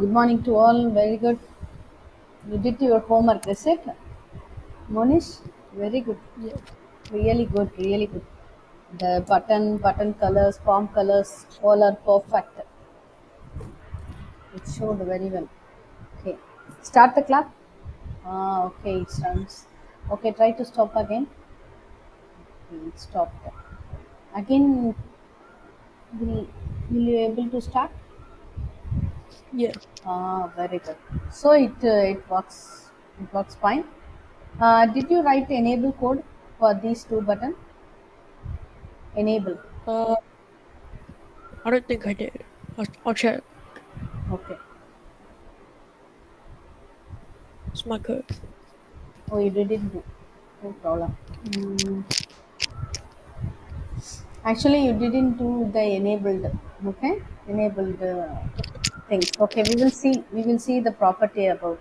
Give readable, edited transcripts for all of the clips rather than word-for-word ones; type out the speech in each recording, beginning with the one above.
Good morning to all. Very good. You did your homework, is it? Monish? Very good. Yes. Really good. Really good. The button colors, form colors, all are perfect. It showed very well. Okay. Start the clock. Okay, it runs. Okay, try to stop again. Okay, it stopped. Again, will you able to start? Yeah. Very good. So it works. It works fine. Did you write enable code for these two button? Enable. Uh, I don't think I did. I'll check. Okay. It's my code. Oh, you didn't do. No problem. Mm, actually, you didn't do the enabled. Okay, enabled things. Okay, we will see. We will see the property about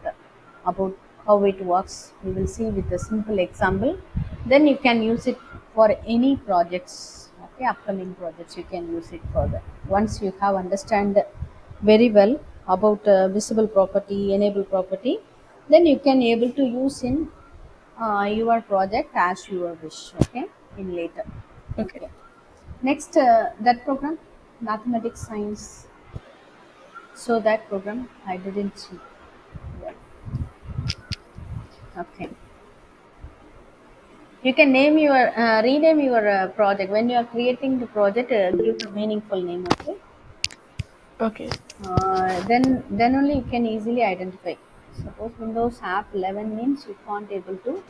how it works. We will see with a simple example. Then you can use it for any projects. Okay, upcoming projects you can use it for that. Once you have understand very well about visible property, enable property, then you can able to use in your project as your wish. Okay, in later. Okay. Okay, next that program, mathematics science. So that program I didn't see. Yeah. Okay, you can name your rename your project when you are creating the project. Give the meaningful name. Okay, Okay. then only you can easily identify. Suppose Windows App 11 means you can't able to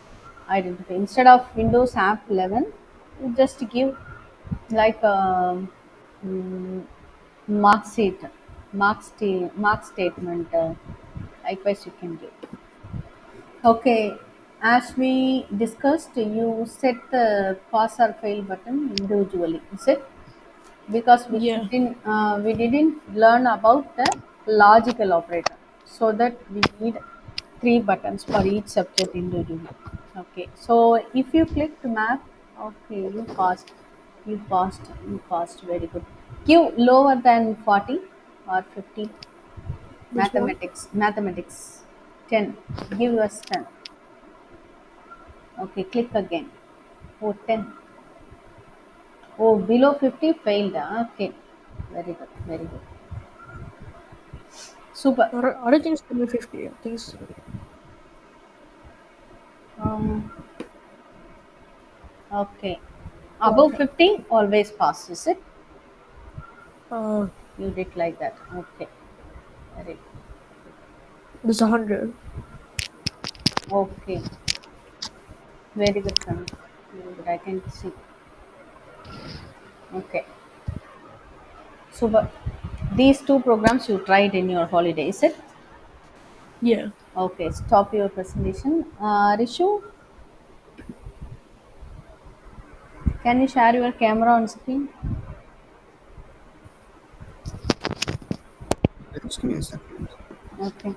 identify. Instead of Windows App 11, you just give like mm, mark sheet, mark statement. Likewise, you can do. Okay, as we discussed, you set the pass or fail button individually. Is it? Because Yeah. we didn't learn about the logical operator, so that we need three buttons for each subject individually. Okay, so if you click to map, okay, you passed very good. Give lower than 40 or 50. Which one? Mathematics 10. Give us 10. Okay, click again. Oh, 10. Oh, below 50 failed. Okay, very good, very good. Super. I don't think it's 750. I think it's Um, okay. yeah, I'll Above check. 50, always pass, is it? Uh, You did like that. Okay. Very there's 100. okay. Very good, son. Very good. I can see. Okay. Super. These two programs you tried in your holiday, is it? Yeah. Okay. Stop your presentation. Rishu, can you share your camera on screen? Just give me a second. Okay.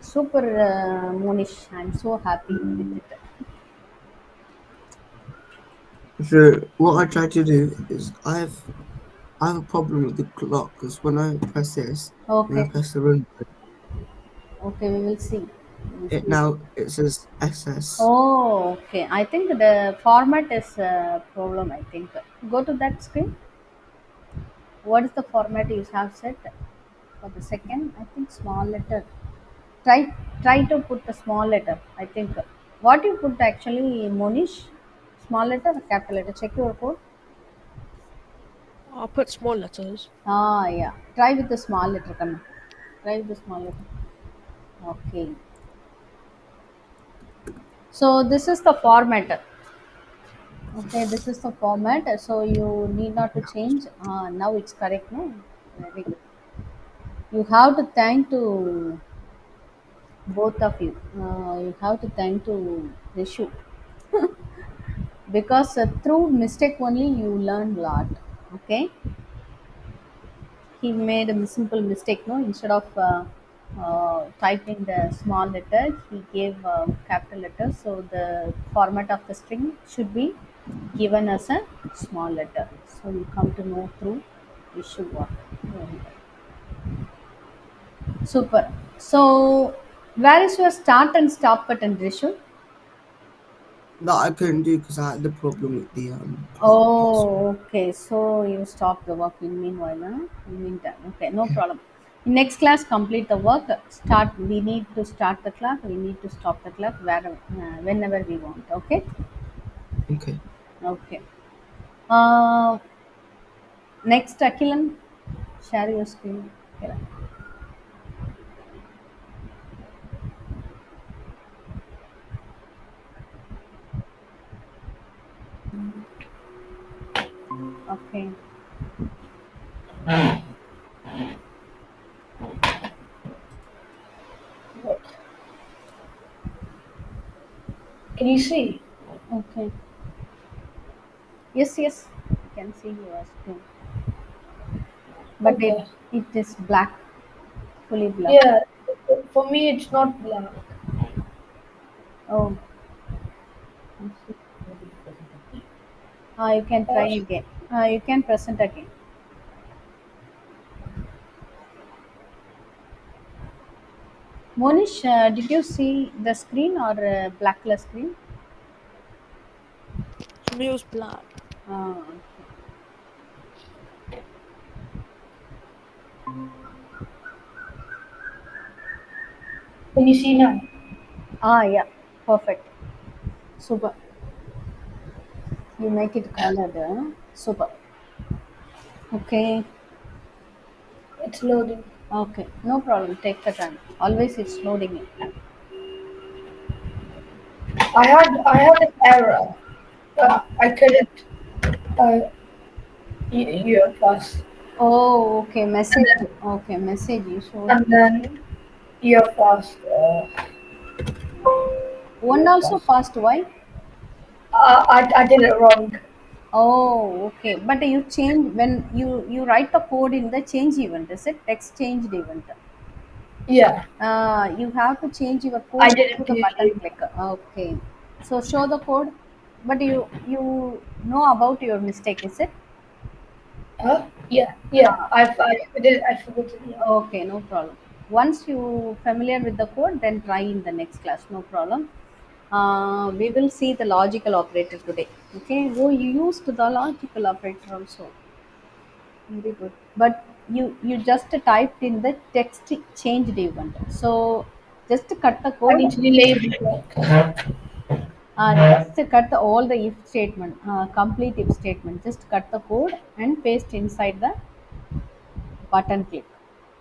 Super, Monish. I'm so happy with it. So what I try to do is I have a problem with the clock because when I press this and I Okay. press the run button, Okay, we will see. We will it see. now it says SS. Oh, okay. I think the format is a problem. I think. Go to that screen. What is the format you have set for the second? I think small letter. Try to put the small letter. I think what you put actually, Monish, small letter or capital letter. Check your code. I'll put small letters. Ah, yeah. Try with the small letter. Come on. Try with the small letter. Okay. So this is the format. Okay, this is the format. So you need not to change. Now it's correct, no? Very good. You have to thank to both of you. You have to thank to Rishu because through mistake only you learn lot. Okay, he made a simple mistake. No, instead of typing the small letter, he gave capital letter. So the format of the string should be given as a small letter. So you come to know through issue work. Very well. Super. So where is your start and stop button, Rishu? That I couldn't do because I had the problem with the clock. That's why. Oh, okay. So you stop the work in meanwhile, huh? In meantime. Okay, no Yeah. problem. In next class, complete the work. Start. We need to start the clock. We need to stop the clock whenever we want. Okay. Okay. Okay. Uh, Next, Akilan, share your screen. Akilan. Okay. What? Can you see? Okay. Yes, yes. I can see your screen, but it Okay. it is black, fully black. Yeah. For me, it's not black. Oh, you can try Uh, again. You can present again. Monish, did you see the screen or black color screen? for me, it was black. Okay. Can you see now? Yeah, perfect. Super. You make it colored. Super. Okay. It's loading. Okay. No problem. Take the time. Always it's loading it. I had an error. I couldn't hear fast. Oh, okay. Message. Okay, message you showed. And then hear fast. One Hear also fast. passed. Why? I did it wrong. Oh, okay. But you change when you write the code in the change event. Is it text changed event? Yeah. You have to change your I code through didn't the do button it. click. Okay. So show the code, but you know about your mistake, is it? Huh? Yeah. Yeah. Ah, I did. I forgot it. Yeah. okay, no problem. Once you familiar with the code, then try in the next class. No problem. We will see the logical operator today. Okay. Oh, you used the logical operator also. Very good. But you just typed in the text changed event. So just cut the I code need in. to delay it. Just cut all the if statement, complete if statement. Just cut the code and paste inside the button click.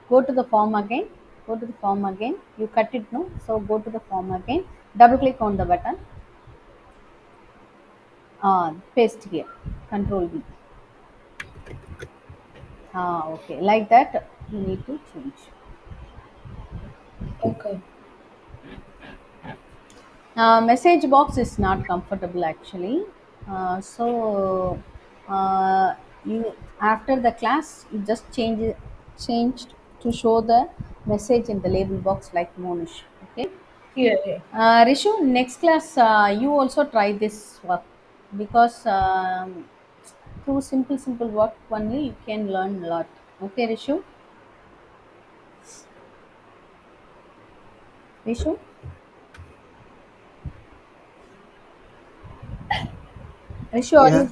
Go to the form again. Go to the form again. You cut it no. So go to the form again. Double click on the button. Paste here. Control V. Okay. Like that you need to change. Okay. Message box is not comfortable actually. So you after the class you just changed to show the message in the label box like Monish. Okay. Yeah. Yeah. Rishu, next class you also try this work because through simple work only you can learn a lot. Okay, Rishu. Rishu, Rishu, are Yeah. you?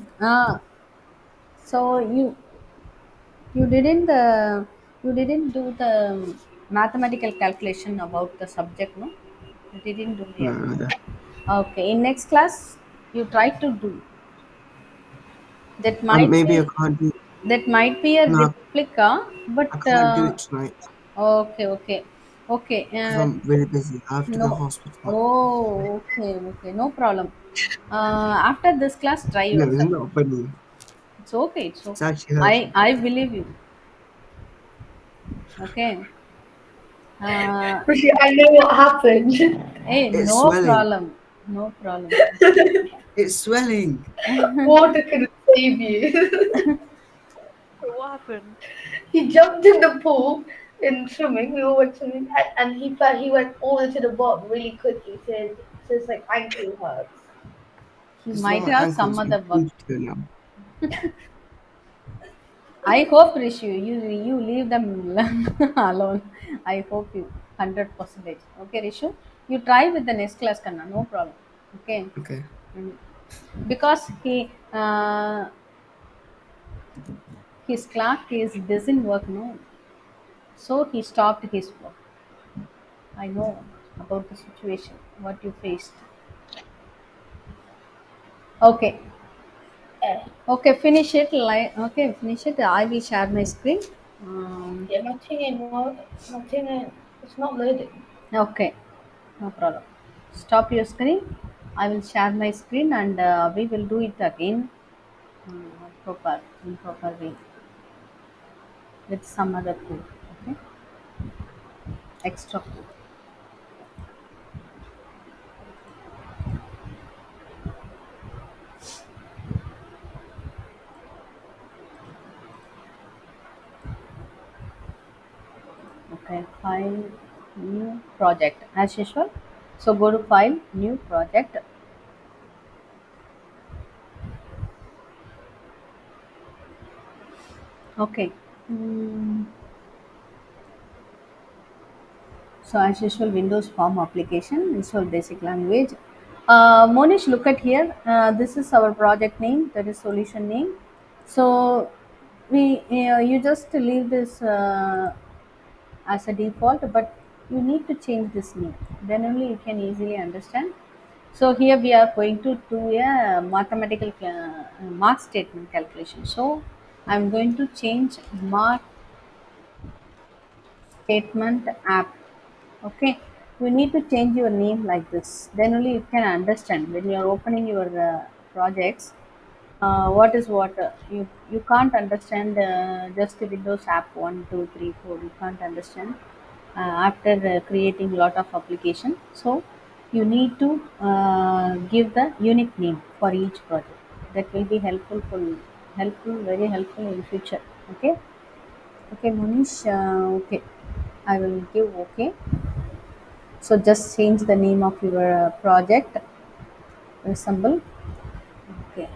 So you didn't do the mathematical calculation about the subject, no? You didn't do No, yet. no, no. Okay, in next class you try to do. That might Maybe I be can't do. that might be a No, replica, but I can't do it tonight okay, okay. because I'm really busy. I have to go No. hospital. Oh, okay, no problem. After this class, try No, it's yourself. not funny. It's It's okay. actually I hurting. I believe you. Okay. Uh, Rishi, I know what happened. Hey, It's no swelling. problem. No problem. It's swelling. Water couldn't save you. What happened? He jumped in the pool in swimming. We all went swimming, and he went all into the bottom really quickly. So his like ankle hurts. He It's not might my have some ankles. other I'm work. used to it now. I hope, Rishu, you leave them alone. I hope you 100%. Okay, Rishu, you try with the next class, Kanna. No problem. Okay. Okay. Mm. Because his clock is doesn't work, no, so he stopped his work. I know about the situation what you faced. Okay, okay, finish it. Okay, finish it. I will share my screen. Um, Yeah, my thing ain't, it's not loading. okay, no problem. Stop your screen. I will share my screen and we will do it again proper in proper way with some other code. Okay, extra code. Okay, file, new project as usual. So go to file, new project. Okay. Mm, so as usual, Windows Form application, install basic language. Monish, look at here. This is our project name. That is solution name. So you just leave this as a default, but you need to change this name. Then only you can easily understand. So here we are going to do a mathematical mark statement calculation. So I'm going to change mark statement app. Okay, you need to change your name like this. Then only you can understand when you are opening your projects. What is what you can't understand just the Windows app 1, 2, 3, 4. You can't understand after creating lot of application. So you need to give the unique name for each project. That will be helpful, very helpful in future. Okay, okay, Monish. Okay, I will give okay. So just change the name of your project symbol. Okay.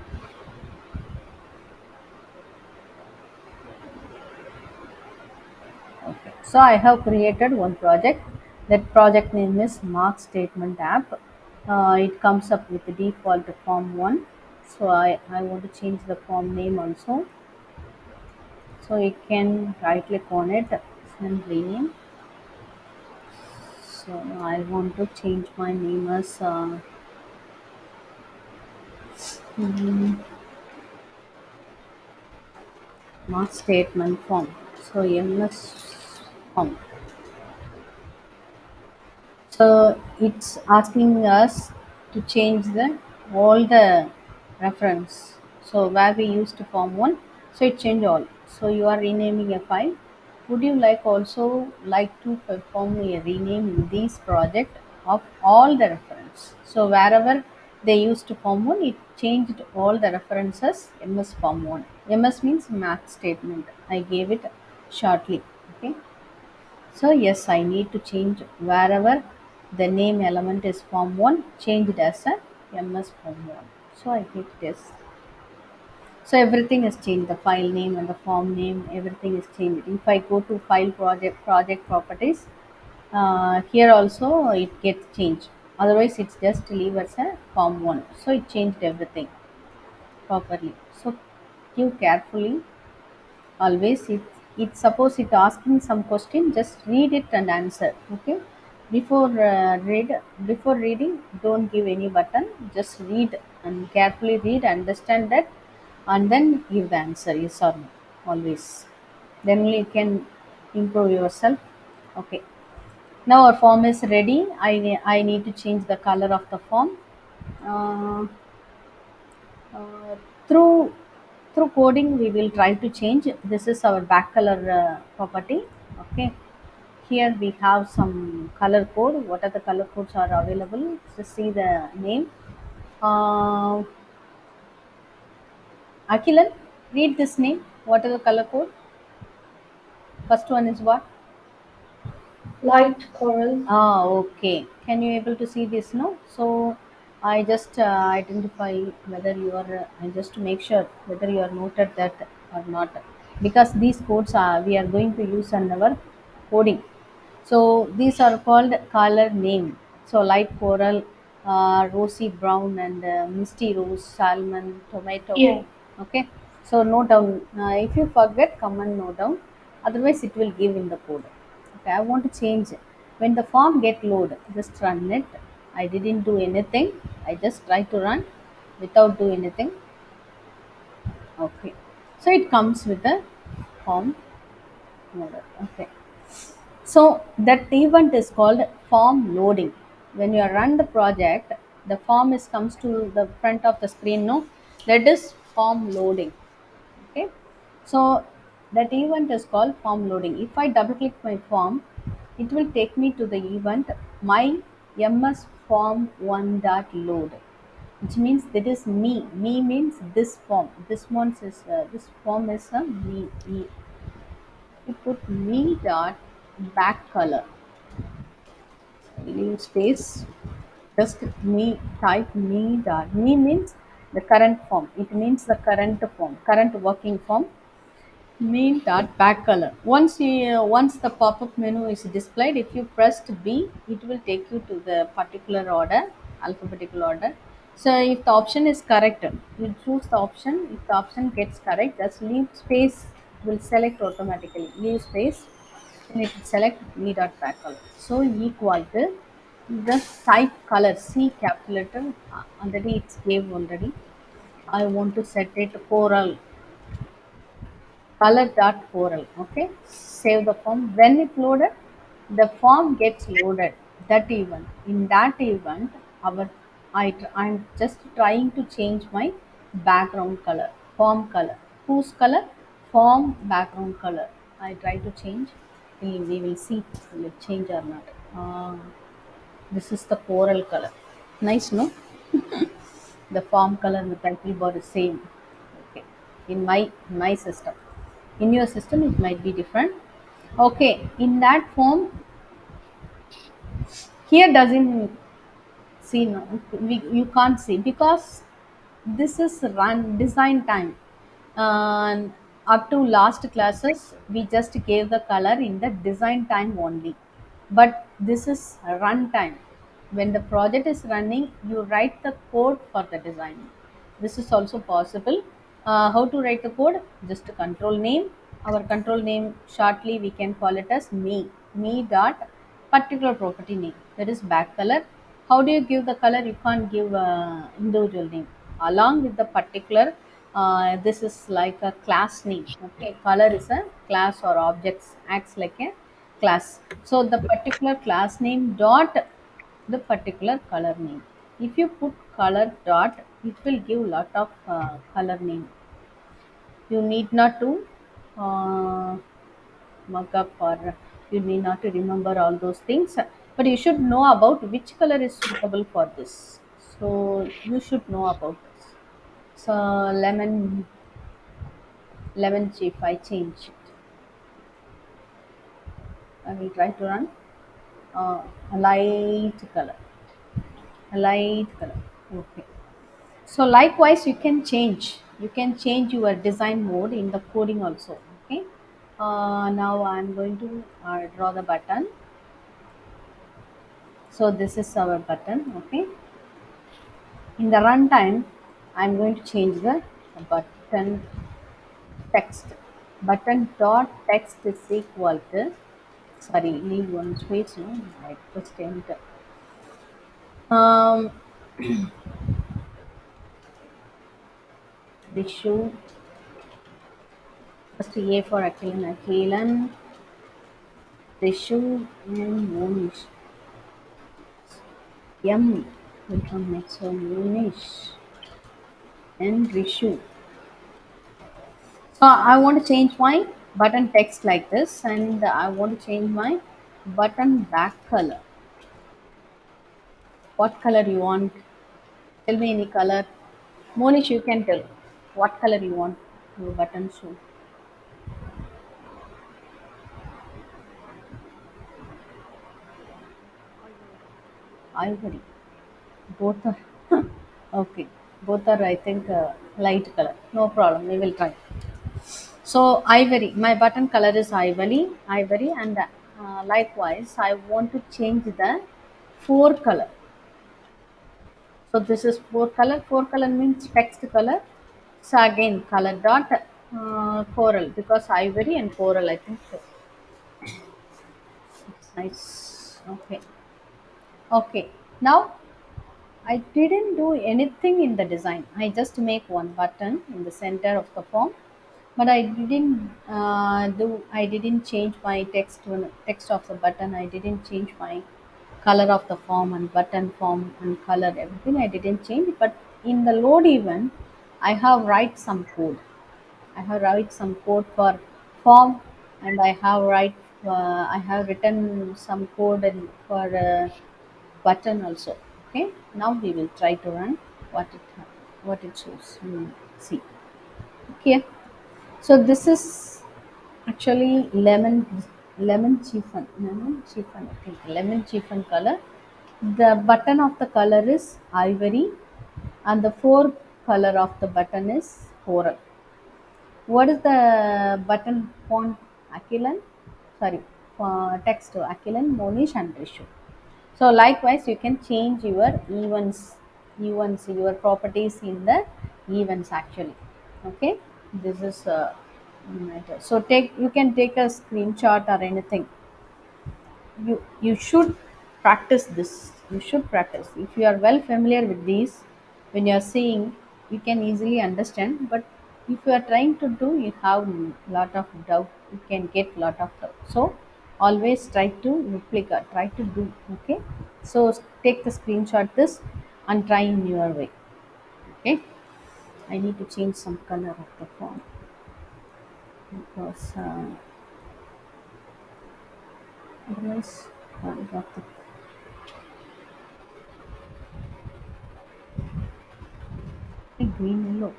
Okay. So I have created one project. That project name is Mark Statement App. It comes up with the default form one. So I want to change the form name also. So you can right click on it and rename. So I want to change my name as mm, Mark Statement Form. So MS form. So it's asking us to change the all the reference. So where we used to form one, so it change all. So you are renaming a file. Would you like to perform a rename in this project of all the reference? So wherever they used to form one, it changed all the references MS form one. MS means math statement. I gave it shortly. Okay. So yes, I need to change wherever the name element is form 1, change it as a MS form 1. So I hit this. So everything is changed. The file name and the form name, everything is changed. If I go to file project properties, here also it gets changed. Otherwise, it's just leave as a form 1. So it changed everything properly. So give carefully. Always it suppose it asking some question, just read it and answer. Okay, before before reading, don't give any button. Just read and carefully read, understand that, and then give the answer yes or no. Always, then only you can improve yourself. Okay, now our form is ready. I need to change the color of the form. uh, uh, through through coding we will try to change. This is our back color property. Okay, here we have some color code. What are the color codes are available? Just see the name. uh, Akilan, read this name. What are the color code? First one is what? Light coral. Ah, okay. Can you able to see this? No. So I just identify whether you are, I just to make sure whether you are noted that or not. Because these codes are, we are going to use in our coding. So these are called color name. So light coral, rosy brown, and misty rose, salmon, tomato. Yeah. Okay. So note down. If you forget, come and note down. Otherwise, it will give in the code. Okay. I want to change it. When the form get load, just run it. I didn't do anything. I just try to run without do anything. Okay. So it comes with the form model. Okay. So that event is called form loading. When you run the project, the form is comes to the front of the screen. No, that is form loading. Okay. So that event is called form loading. If I double click my form, it will take me to the event my ms form one dot load, which means that is me. Me means this form. This form is a me. Me. You put me dot back color. Leave space. Just me. Type me dot. Me means the current form. It means the current form, current working form. Main dot back color. Once the pop-up menu is displayed, if you pressed B, it will take you to the particular order, alphabetical order. So if the option is correct, you choose the option. If the option gets correct, just leave space. It will select automatically. Leave space. Then it will select me dot back color. So equal to just type color C capital letter. Already it's gave already. I want to set it coral color dot coral. Okay, save the form. When it loaded, the form gets loaded. That event, in that event, our I'm just trying to change my background color, form color. Whose color? Form background color. I try to change. We will see will it change or not. This is the coral color. Nice, no? The form color and the title bar is same. Okay. In my system. In your system it might be different. Okay. In that form, here doesn't see, no, you can't see because this is run design time. And up to last classes we just gave the color in the design time only, but this is run time. When the project is running, you write the code for the design. This is also possible. How to write the code? Just a control name. Our control name shortly we can call it as me dot particular property name, that is back color. How do you give the color? You can't give individual name along with the particular. This is like a class name. Okay, color is a class or objects, acts like a class. So the particular class name dot the particular color name. If you put color dot, it will give lot of color name. You need not to uh, mug up, or you need not to remember all those things, but you should know about which color is suitable for this. So you should know about this. So lemon chief, I change it. I will try to run a light color. A light color. Okay. So likewise, you can change. You can change your design mode in the coding also. Okay. Now I'm going to draw the button. So this is our button. Okay. In the runtime, I'm going to change the button text. Button dot text is equal to, sorry, leave one space. No, I just enter. Um, issue first A for Aquilan, issue and Monish. M will come next. So Monish and Rishu. So I want to change my button text like this, and I want to change my button back color. What color you want? Tell me any color. Monish, you can tell what color you want your button show. Ivory. Ivory. Both are. Okay, both are I think light color. No problem. We will try. So ivory. My button color is ivory, and likewise, I want to change the four color. So this is four color. Four color means text color. So again, color dot coral, because ivory and coral. I think so. It's nice. Okay. Okay. Now I didn't do anything in the design. I just make one button in the center of the form, but I didn't do. I didn't change my text of the button. I didn't change my color of the form and button form and color everything. I didn't change. But in the load event, I have write some code. I have write some code for form, and I have write. I have written some code and for button also. Okay, now we will try to run what it shows. We will see. Okay, so this is actually lemon chiffon, I think lemon chiffon color. The button of the color is ivory, and the four color of the button is coral. What is the button font? Aquilan, sorry, text to Aquilan, Monish, and Rishu. So likewise, you can change your events, your properties in the events actually. Okay, this is matter. So you can take a screenshot or anything. You should practice this. You should practice. If you are well familiar with these, when you are seeing, you can easily understand. But if you are trying to do, you have lot of doubt. You can get lot of doubt. So always try to replicate, try to do. Okay, so take the screenshot this and try in your way. Okay, I need to change some color of the font, because otherwise got the green yellow.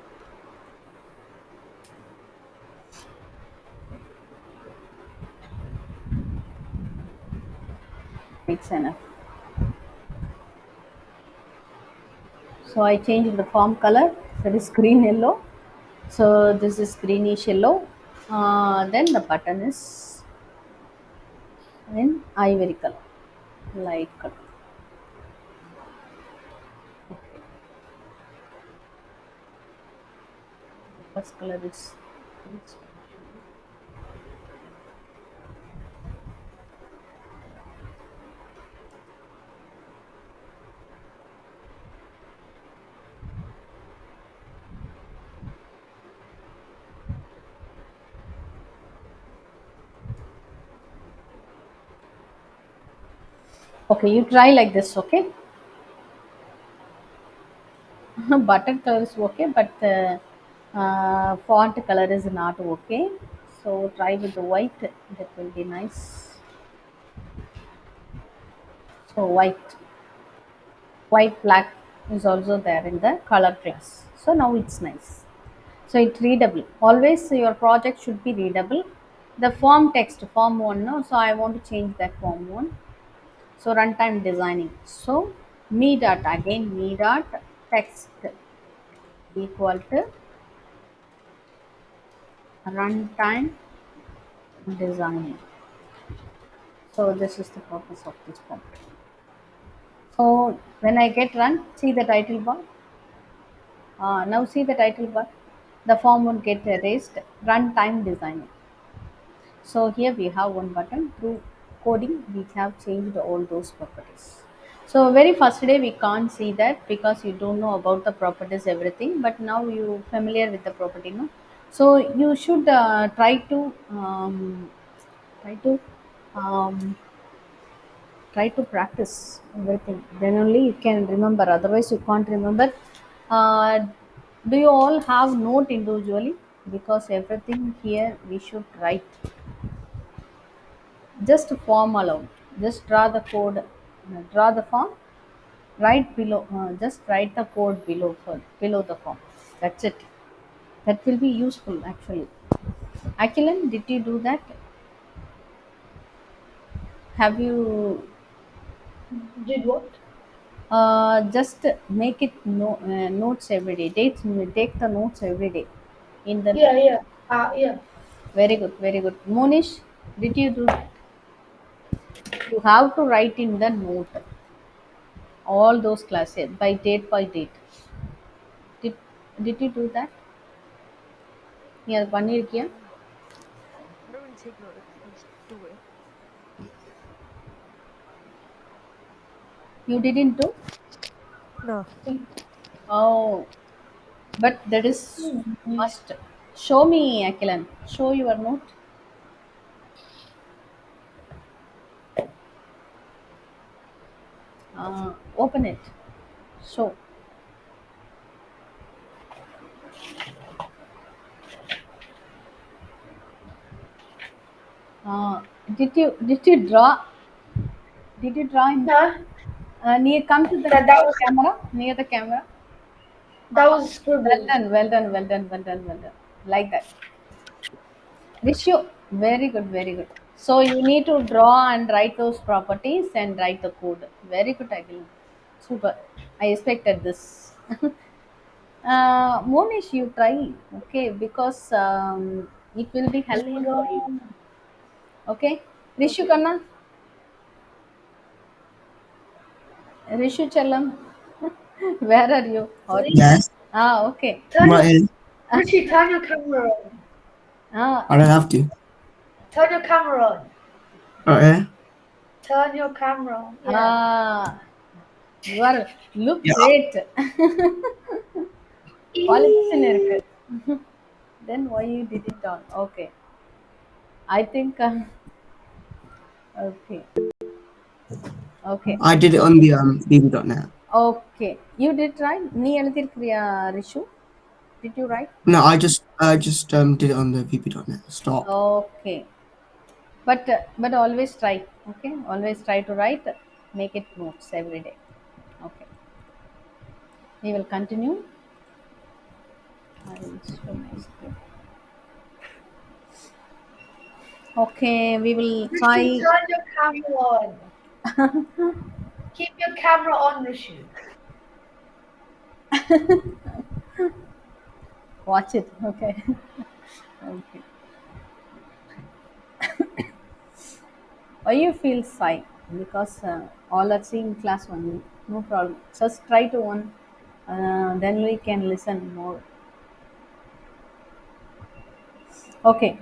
It's enough. So I changed the form color. That is green yellow. So this is greenish yellow. Then the button is in ivory color, light color. First color is okay. You try like this, okay? Button color is okay, but font color is not okay. So try with the white. That will be nice. So white, black is also there in the color class. So now it's nice. So it's readable. Always your project should be readable. The form text, form one, no. So I want to change that form one. So runtime designing. So me dot text equal to runtime designing. So this is the purpose of this form. So when I get run, see the title bar. Now see the title bar. The form would get erased. Runtime designing. So here we have one button. Through coding, we have changed all those properties. So very first day we can't see that, because you don't know about the properties everything. But now you familiar with the property, no? So you should try to um, try to practice everything. Then only you can remember. Otherwise, you can't remember. Uh, do you all have note individually? Because everything here we should write. Just form alone. Just draw the code, draw the form, write below. Just write the code below the form. That's it. That will be useful actually. Akilan, did you do that? Have you? Did what? Just make it notes every day. Take the notes every day. In the Yeah, yeah. Yeah. very good, very good. Monish, did you do that? You have to write in the note all those classes by date by date. Did Did you do that? Yeah, பண்ணிருக்கியா? No, I don't really take notes. I just do it. You didn't do? No. Oh, but that is Mhm. must. Show me, Akilan. Show your note. Open it. Show. Uh, did you draw? Did you draw in? Huh? Near come to the That was camera. Near the camera. that was Well scribbles. done. Well done. Well done. Well done. Well done. Like that. Ratio. Very good. Very good. So you need to draw and write those properties and write the code. Very good, Akilan. Super. I expected this. Monish, you try, okay, because it will be helpful Zero. for you. Okay, Rishu Okay. Kanna, Rishu Challam, where are you? Rishi, Yes, Okay. turn your right in. Rishi, turn your camera on. Ah, I don't have to. Turn your camera on. Right here. Turn your camera on. Yeah. ah, you are look Yeah. great. Qualification இருக்கு. Eee. Then why you did it on? Okay, I think. Okay, okay, I did it on the BB.net. okay. You did try. நீ எழுதிருக்கிறியா Rishu? Did you write? No, I just did it on the VB.net. Stop. Okay. But always try, okay, always try to write, make it notes every day. Okay, we will continue. I will show my screen. Okay, we will Rishi, try. turn your camera on. Keep your camera on, Rishi. Watch it, okay. Okay, why you feel shy? Because all are seeing class only, no problem, just try to one, then we can listen more. Okay,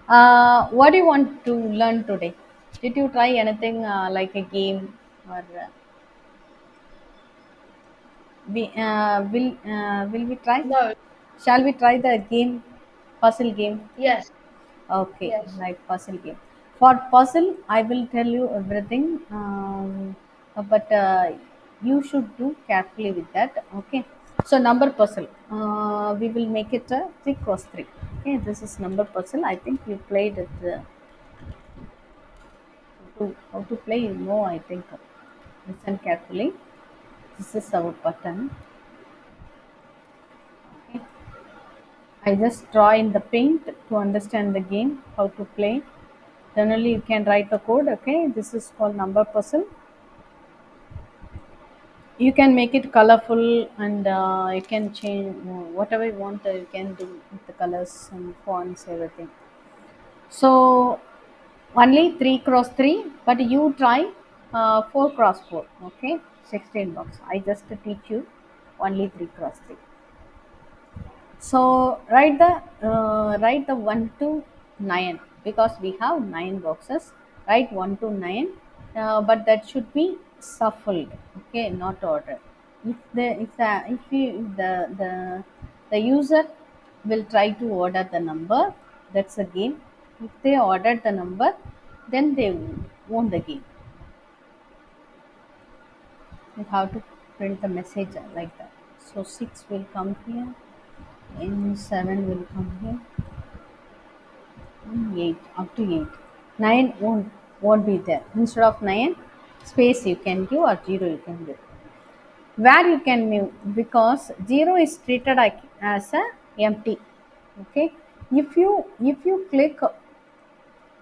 what do you want to learn today? Did you try anything like a game, or will we try? No. Shall we try the game, puzzle game? Yes. Okay, Yes. like puzzle game. For puzzle, I will tell you everything, but you should do carefully with that. Okay. So number puzzle. We will make it a 3 cross 3. Okay, this is number puzzle. I think you played it. How to play? You know, I think. Listen carefully. This is our button. Okay. I just draw in the paint to understand the game, how to play. Then only you can write the code. Okay, this is called number puzzle. You can make it colorful, and you can change whatever you want. You can do with the colors and fonts, everything. So only 3 cross 3, but you try 4 cross 4. Okay, 16 blocks. I just teach you only 3 cross 3. So write the 1 to 9, because we have 9 boxes. Write 1 to 9, but that should be shuffled. Okay, not ordered. If the user will try to order the number, that's a game. If they ordered the number, then they won the game. You have to print the message like that. So 6 will come here, and 7 will come here. 8, up to 8. 9 won't be there. Instead of 9, space you can give, or 0 you can give. Where you can move, because 0 is treated as a empty. Okay. If you click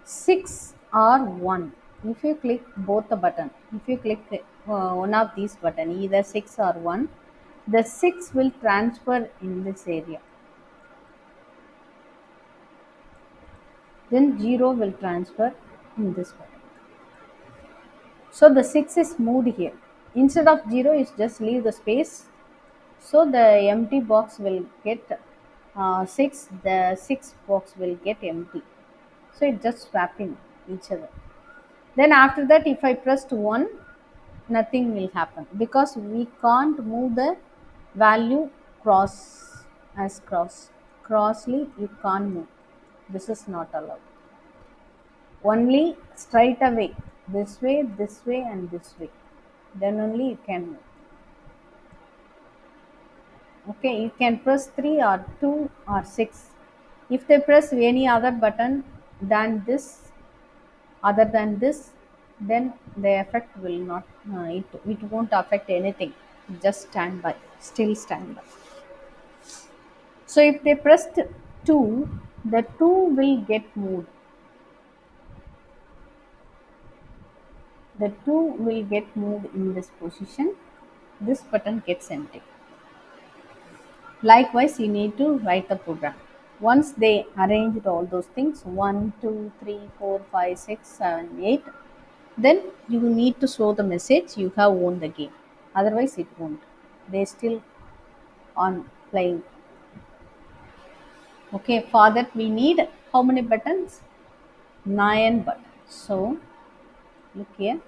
6 or 1, if you click both the button, if you click one of these button, either 6 or 1, the 6 will transfer in this area. Then 0 will transfer in this button. So the 6 is moved here. Instead of 0, is just leave the space. So the empty box will get 6, the 6 box will get empty. So it just swapping each other. Then after that, if I pressed 1, nothing will happen because we can't move the value cross as cross. Crossly you can't move. This is not allowed. Only straight away, this way, and this way. Then only you can move. Okay, you can press 3 or 2 or 6. If they press any other button than this, other than this, then the effect will not, it won't affect anything. Just stand by, still stand by. So if they pressed 2, the 2 will get moved. The 2 will get moved in this position. This button gets empty. Likewise, you need to write the program. Once they arranged all those things, 1, 2, 3, 4, 5, 6, 7, 8, then you need to show the message you have won the game. Otherwise, it won't. They still on playing. Okay, for that we need how many buttons? 9 buttons. So look here.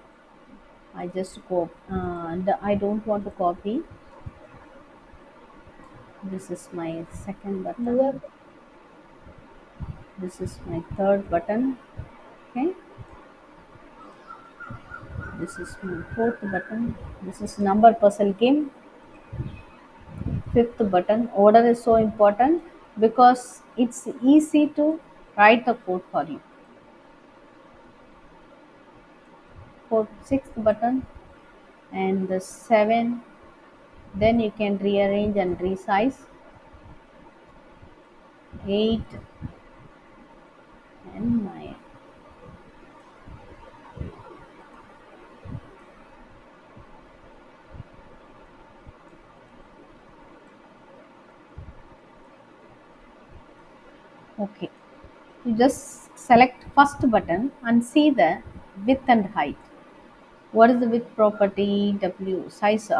I just go. I don't want to copy. This is my second button. You This is my third button. Okay. This is my fourth button. This is number puzzle game. Fifth button. Order is so important because it's easy to write the code for you. Fourth, sixth button, and the 7. Then you can rearrange and resize. 8 and 9. Okay. You just select first button and see the width and height. What is the width property? W size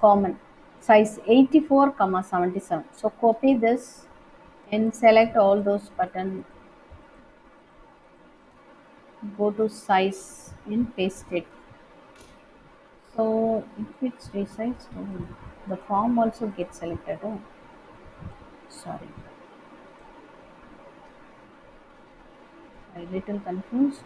common size 84 comma 77. So copy this and select all those button. Go to size and paste it. So if it's resized, the form also gets selected. Oh, sorry, I little confused.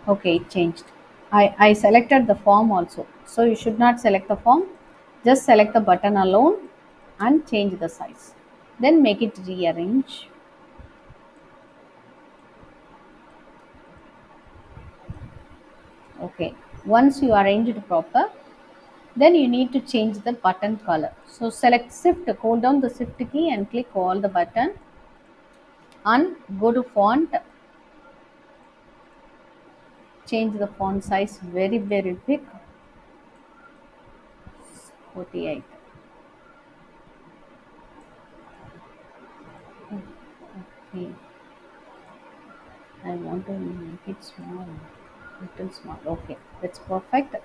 Okay, it changed. I selected the form also. So you should not select the form. Just select the button alone and change the size. Then make it rearrange. Okay. Once you arrange it proper, then you need to change the button color. So select shift, hold down the shift key and click all the button and go to font. Change the font size very big. 48. Okay. I want to make it small, little small. Okay, that's perfect.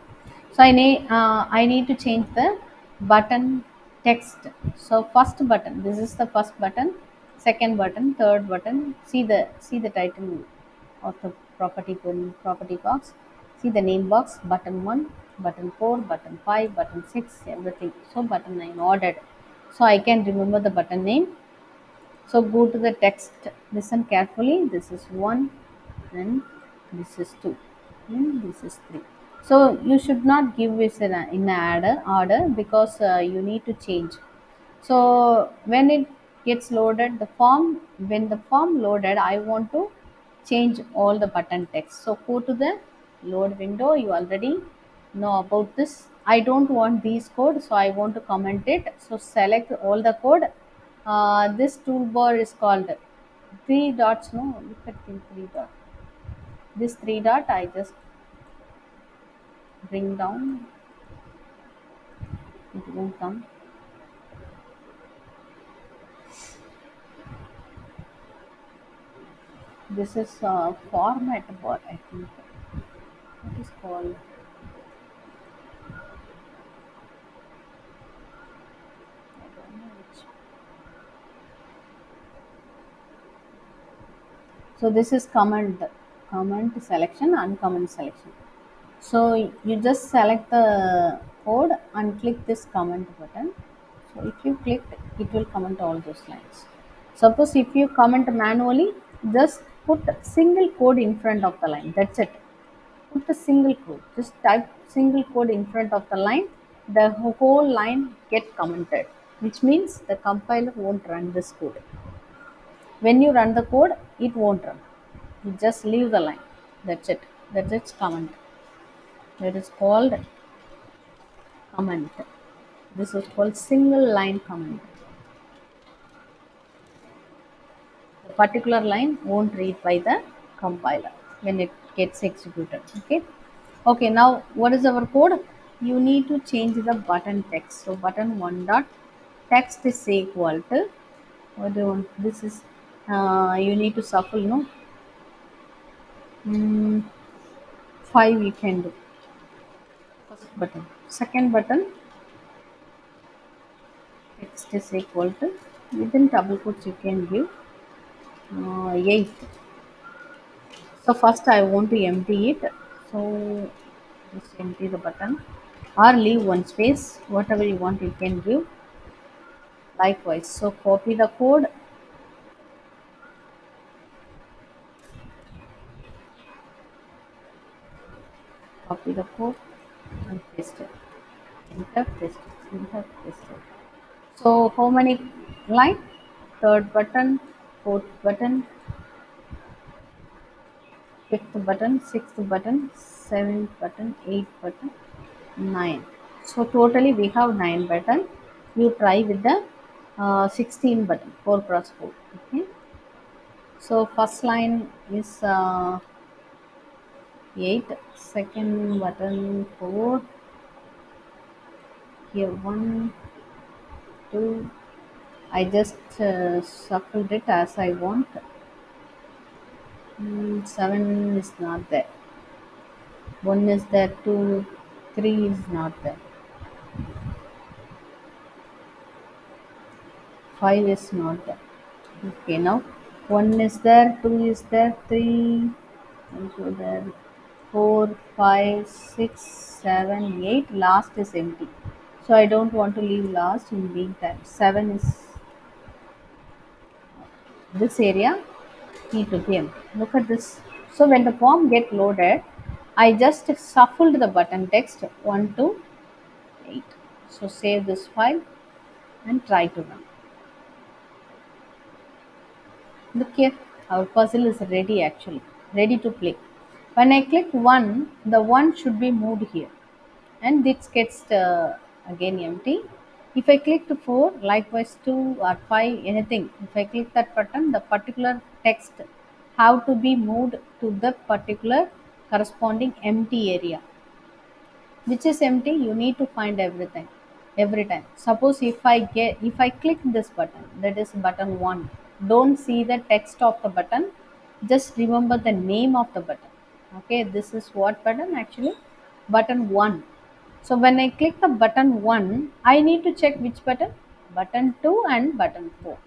So I need to change the button text. So first button, this is the first button, second button, third button. See the title of the property box. See the name box. Button 1, button 4, button 5, button 6, everything. So button 9 ordered. So I can remember the button name. So go to the text, listen carefully. This is 1 and this is 2 and this is 3. So you should not give this in a order because you need to change. So when it gets loaded, when the form loaded, I want to change all the button text. So go to the load window. You already know about this. I don't want these code, so I want to comment it. So select all the code This toolbar is called three dots. No, look at the three dot. This three dot I just bring down. It won't come. This is format bar. I think it is called. I don't know which. So this is comment selection, uncomment selection. So you just select the code and click this comment button. So if you click, it will comment all those lines. Suppose if you comment manually, just put single code in front of the line. That's it. Put a single code. Just type single code in front of the line. The whole line get commented, which means the compiler won't run this code. When you run the code, it won't run. You just leave the line. That's it. That's its comment. That is called comment. This is called single line comment. The particular line won't read by the compiler when it gets executed. Okay. Okay. Now what is our code? You need to change the button text. So button one dot text is equal to what do you want? This is you need to shuffle. No, mm, five you can do. First button. Second button text is equal to within double quotes you can give 8. So first I want to empty it. So just empty the button or leave one space. Whatever you want you can give. Likewise. So copy the code, copy the code and paste it. Enter, paste it. Enter, paste it. So how many line? Third button, fourth button, fifth button, sixth button, seventh button, eighth button, 9. So totally we have 9 button. You try with the 16 button, 4 cross 4. Okay. So first line is 8, second button 4, here 1, 2. I just shuffled it as I want. 7 is not there. 1 is there, 2, 3 is not there. 5 is not there. Okay, now 1 is there, 2 is there, 3 also there, 4, 5, 6, 7, 8. Last is empty. So I don't want to leave last in being time. 7 is this area need to be empty. Look at this. So when the form get loaded, I just shuffled the button text 1 to 8. So save this file and try to run. Look here, our puzzle is ready actually, ready to play. When I click 1, the 1 should be moved here and this gets again empty. If I click to 4, likewise 2 or 5, anything, if I click that button, the particular text have to be moved to the particular corresponding empty area. Which is empty, you need to find everything every time. Suppose if I click this button, that is button 1, don't see the text of the button, just remember the name of the button. Okay, this is what button actually? Button 1. So when I click the button 1, I need to check which button? Button 2 and button 4.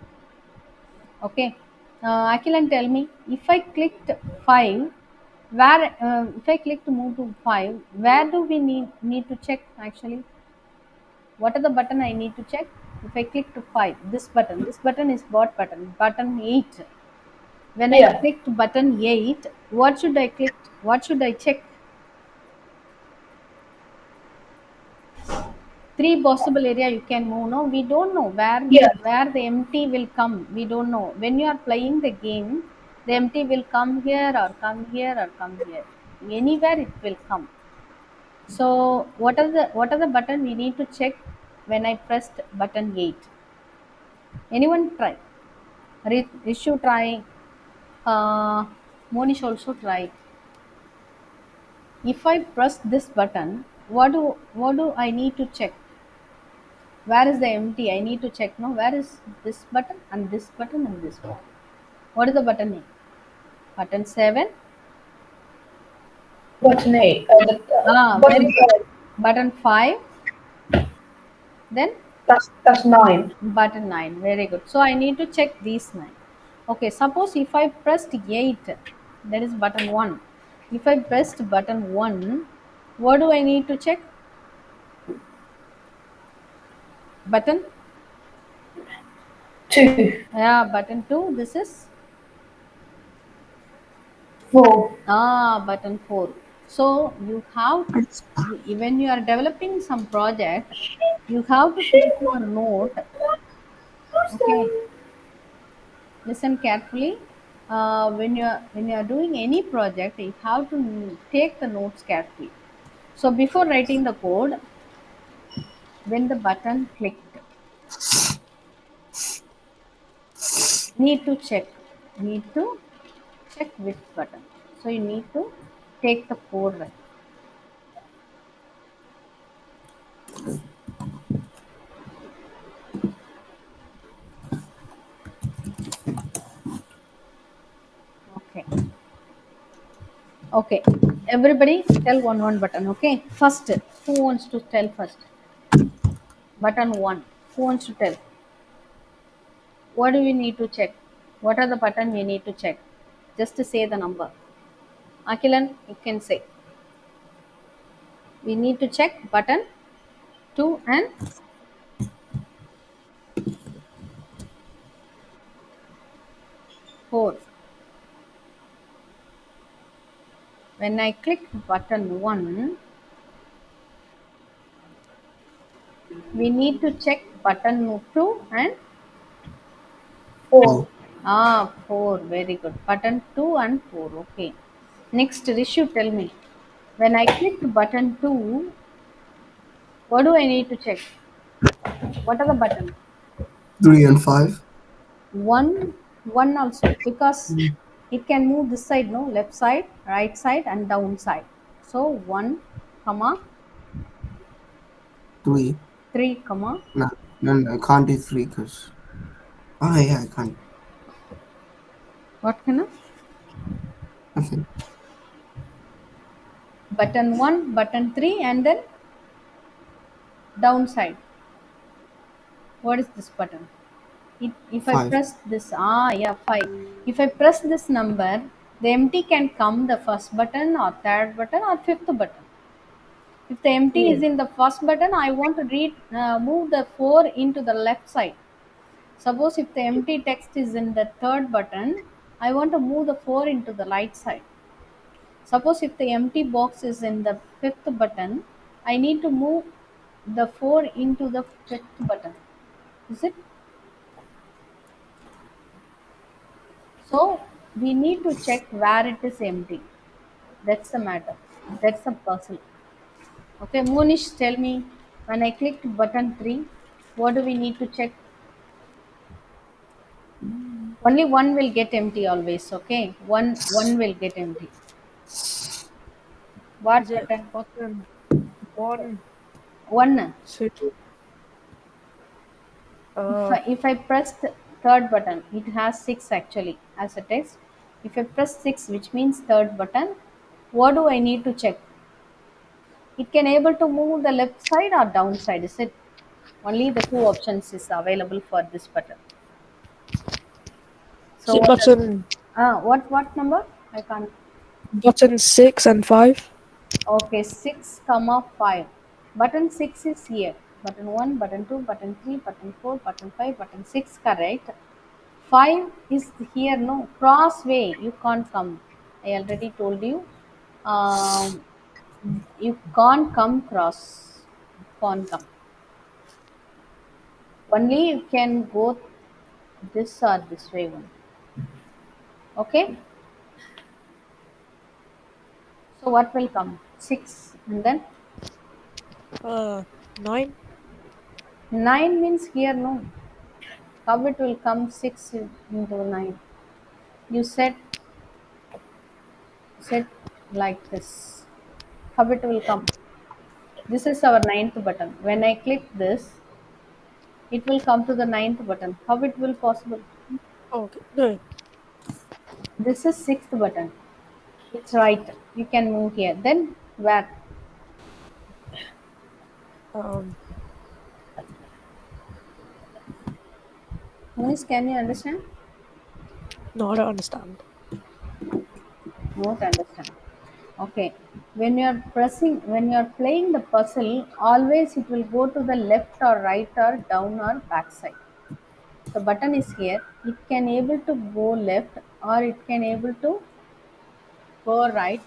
Okay. Akilan, tell me, if I clicked 5, where if I click to move to 5, where do we need to check actually? What are the button I need to check? If I click to 5, this button is what button? Button 8. When I Yeah. clicked button 8, what should I click? What should I check? 3 possible area you can move. No, we don't know Yeah. where the empty will come. We don't know. When you are playing the game, the empty will come here or come here or come here. Anywhere it will come. So what are the button we need to check when I pressed button 8? Anyone try? Rishu try. Uh, Monish also try. If I press this button, what do I need to check? Where is the empty? I need to check. No, where is this button and this button and this button? What is the button name? Button 7. Button 8. Very Button good. 5. Button 5. Then That's 9. button 9. Very good. So I need to check these 9. Okay, suppose if I pressed 8, that is button 1. If I pressed button 1, what do I need to check? Button? 2. Yeah, button 2. This is 4. button 4. So you have, when you are developing some project, you have to take your note. Okay, listen carefully. When you are doing any project, you have to take the notes carefully. So before writing the code, when the button clicked, need to check. Need to check which button. So you need to take the code right. Okay. Okay. Everybody tell one button. Okay. First, who wants to tell first? Button one. Who wants to tell? What do we need to check? What are the button we need to check? Just to say the number. Akilan, you can say. We need to check button 2 and 4. When I click button 1, we need to check button 2 and 4. 4. 4. Very good. Button 2 and 4. Okay. Next, Rishu, tell me. When I clicked button 2, what do I need to check? What are the buttons? 3 and 5. One also, because it can move this side, no, left side, right side, and down side. So 1, comma 3. 3, comma No, no, no, I can't do 3 because. Oh, yeah, I can. what kind of Okay. button 1, button 3, and then down side. What is this button? If I 5. press this, yeah, 5. If I press this number, the empty can come the first button or third button or fifth button. If the empty Yeah. is in the first button, I want to move the 4 into the left side. Suppose if the empty text is in the third button, I want to move the 4 into the right side. Suppose if the empty box is in the fifth button, I need to move the 4 into the fifth button. Is it? So we need to check where it is empty. That's the matter. That's the puzzle. Okay, Munish, tell me, when I clicked button 3, what do we need to check? Only one will get empty always, okay? One will get empty. Is What it button? button 1, One. 2? If I press the third button, it has 6 actually as a text. If I press 6, which means third button, what do I need to check? It can able to move the left side or down side, is it? Only the two options is available for this button. Is So it what are button what number? I can't. button 6 and 5? Okay, 6 comma 5. Button 6 is here. Button 1, button 2, button 3, button 4, button 5, button 6, correct. 5 is here, no. Cross way, you can't come. I already told you. Um, you can't come cross. Can't come. Only you can go this or this way only. Okay? So what will come? 6 and then 9? 9 means here, no. How it will come 6 into 9? You said like this. How it will come? This is our ninth button. When I click this, it will come to the ninth button. How it will possible? Okay. No. This is sixth button. It's right. You can move here. Then where? Um. Moise, can you understand? No, I don't understand. Not understand. Okay. When you are playing the puzzle, always it will go to the left or right or down or back side. The button is here. It can able to go left or it can able to go right.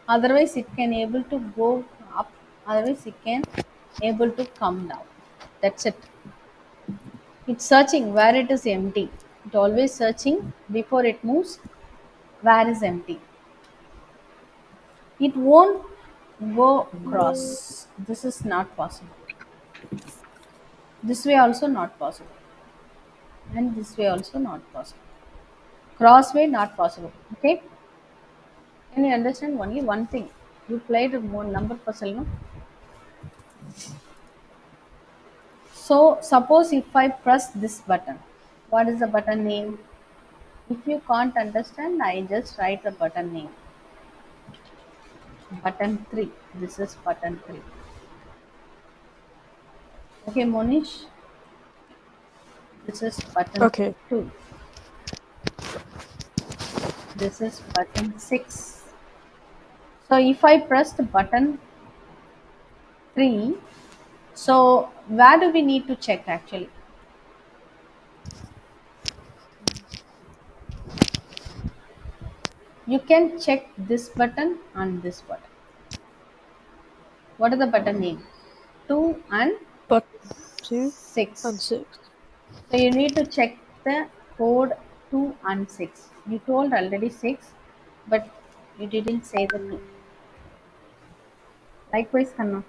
Otherwise, it can able to go up. Otherwise, it can able to come down. That's it. It's searching where it is empty. It always searching before it moves where is empty. It won't go cross. This is not possible. This way also not possible. And this way also not possible. Crossway not possible. Okay? Can you understand only one thing? You played a more number puzzle, no? So suppose if I press this button, what is the button name? If you can't understand, I just write the button name. Button 3. This is button 3. Okay, Monish, this is button Okay. 2. This is button 6. So if I press the button 3, so where do we need to check actually? You can check this button and this button. What are the button name? 2 and But 2 and 6. 6. So you need to check the code 2 and 6. You told already 6, but you didn't say the 2. Likewise, Kanna.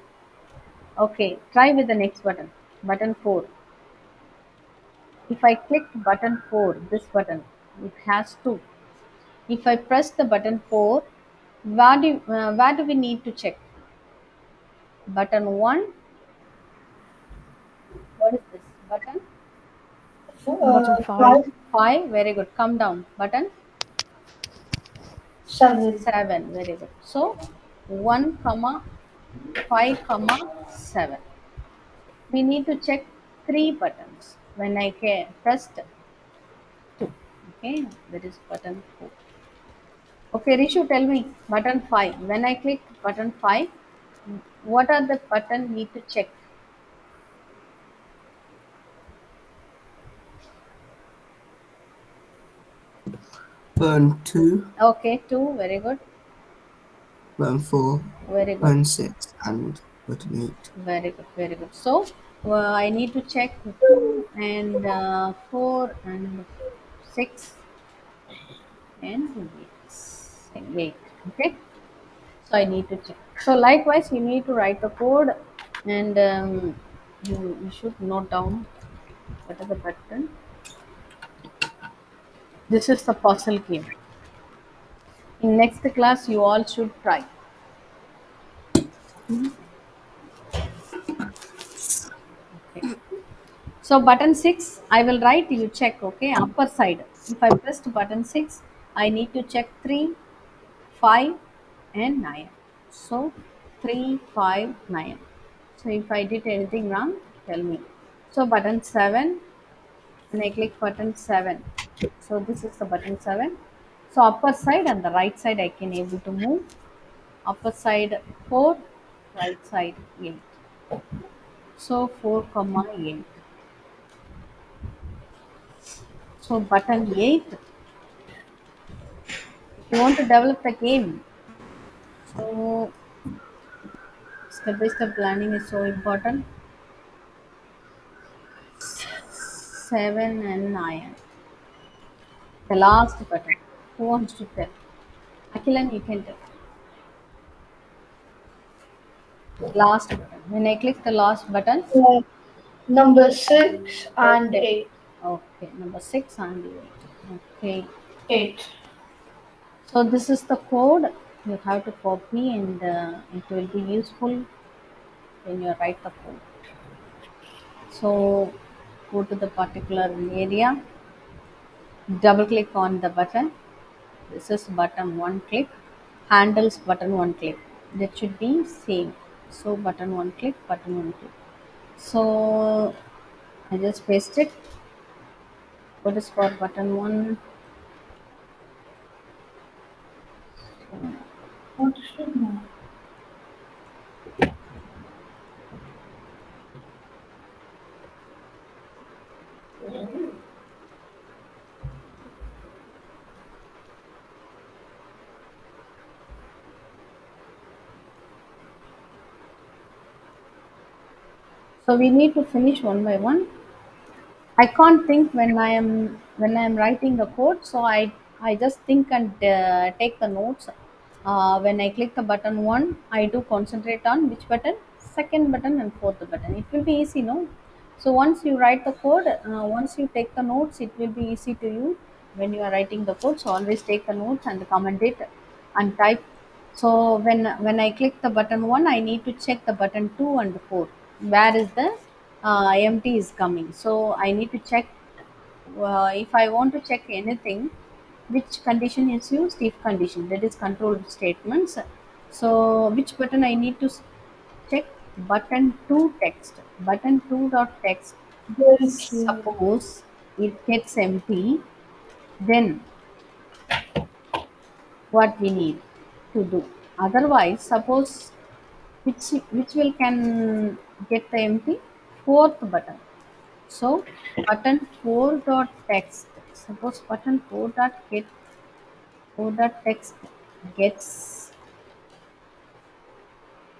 Okay, try with the next button. Button 4. If I click button 4, this button, it has 2. If I press the button 4, where do we need to check? Button 1, what is this? Button Button 5. Five, 5, very good. Come down. Button seven. 7, very good. So 1, comma 5, comma 7. We need to check 3 buttons when I pressed 2. Okay, that is button 4. Okay, Rishu, tell me button 5. When I click button 5, what are the button need to check? Burn 2, Okay, 2, very good. burn 4, Very good. burn 6, and button 8. Very good, very good. So I need to check 2 and 4 and 6 and 8. Okay, so I need to check. So likewise, you need to write the code and you should note down what are the button. This is the puzzle game. In next class, you all should try. Okay. So button 6, I will write you check, okay, upper side. If I pressed button 6, I need to check 3, 5 and 9. So 3, 5, 9. So if I did anything wrong, tell me. So button 7, and I click button 7. So this is the button 7. So upper side and the right side I can able to move. Upper side 4, right side 8. So 4, comma 8. So button 8, if you want to develop the game, so step by step planning is so important. 7 and 9. The last button. Who wants to tell? Akilan, you can tell. Last button. When I click the last button, Number 6 and 8. Okay, number 6 and 8. Okay, 8. so this is the code you have to copy, and it will be useful when you write the code. So go to the particular area, double click on the button. This is button one click, handles button one click. That should be same. So button one click, button one click. So I just paste it. What is for button one? What should know? So we need to finish one by one. I can't think when I am writing the code, so I just think and take the notes. When I click the button one, I do concentrate on which button, second button and fourth button. It will be easy, no? So once you write the code, once you take the notes, it will be easy to you when you are writing the code. So always take the notes and comment it and type. So when I click the button one, I need to check the button two and four. Where is the empty is coming? So I need to check if I want to check anything, which condition is used. If condition, that is control statements. So which button I need to check? Button two text. Button two dot text. Very true. Suppose it gets empty, then what we need to do? Otherwise, suppose which will can get the empty, fourth button. So button 4 dot text, suppose button 4 dot get 4 dot text gets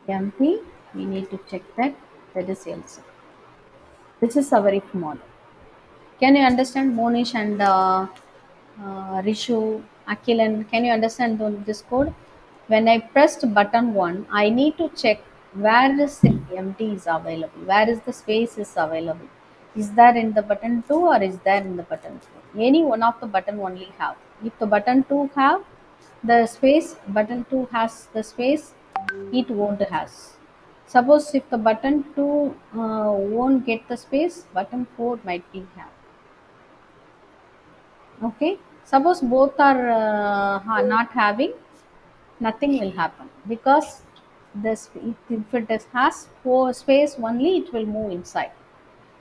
empty, we need to check that, that is else. This is our if model. Can you understand, Monish and Rishu, Akilan? Can you understand this code? When I pressed button one, I need to check where is the empty is available, where is the space is available. Is that in the button two or is that in the button four? Any one of the button only have. If the button two have the space, button two has the space, it won't has. Suppose if the button two won't get the space, button four might be have. Okay, suppose both are not having, nothing will happen because this if it has four space only, it will move inside.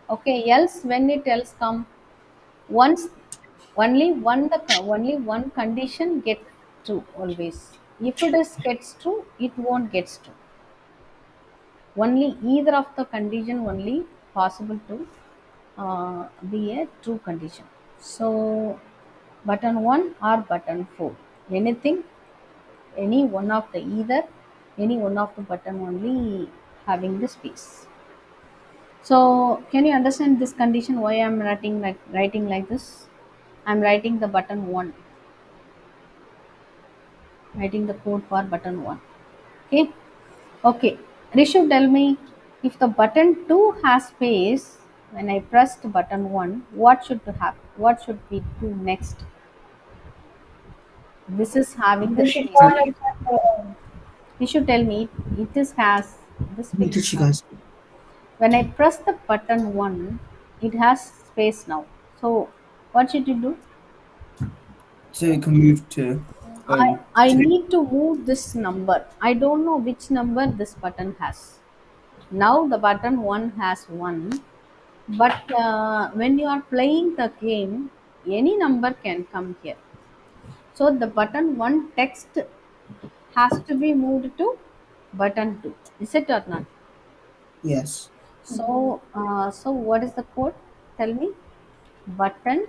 Okay, else when it else come, once only one condition get true always. If it is gets true, it won't gets true. Only either of the condition only possible to be a true condition. So button 1 or button 4, anything, any one of the either, any one of the button only having the space. So can you understand this condition, why I'm writing like this? I'm writing the button 1, writing the code for button 1. Okay, okay, Rishu, tell me, if the button 2 has space, when I pressed button 1, what should happen, what should we do next? This is having the They should space. call it You should tell me, it is has the What space did you now. guys do? When I press the button 1, it has space now. So what should you do? So you can move to I two. need to move this number. I don't know which number this button has. Now the button 1 has 1, but when you are playing the game, any number can come here. So the button 1 text has to be moved to button 2. Is it or not? Yes. So what is the code? Tell me. Button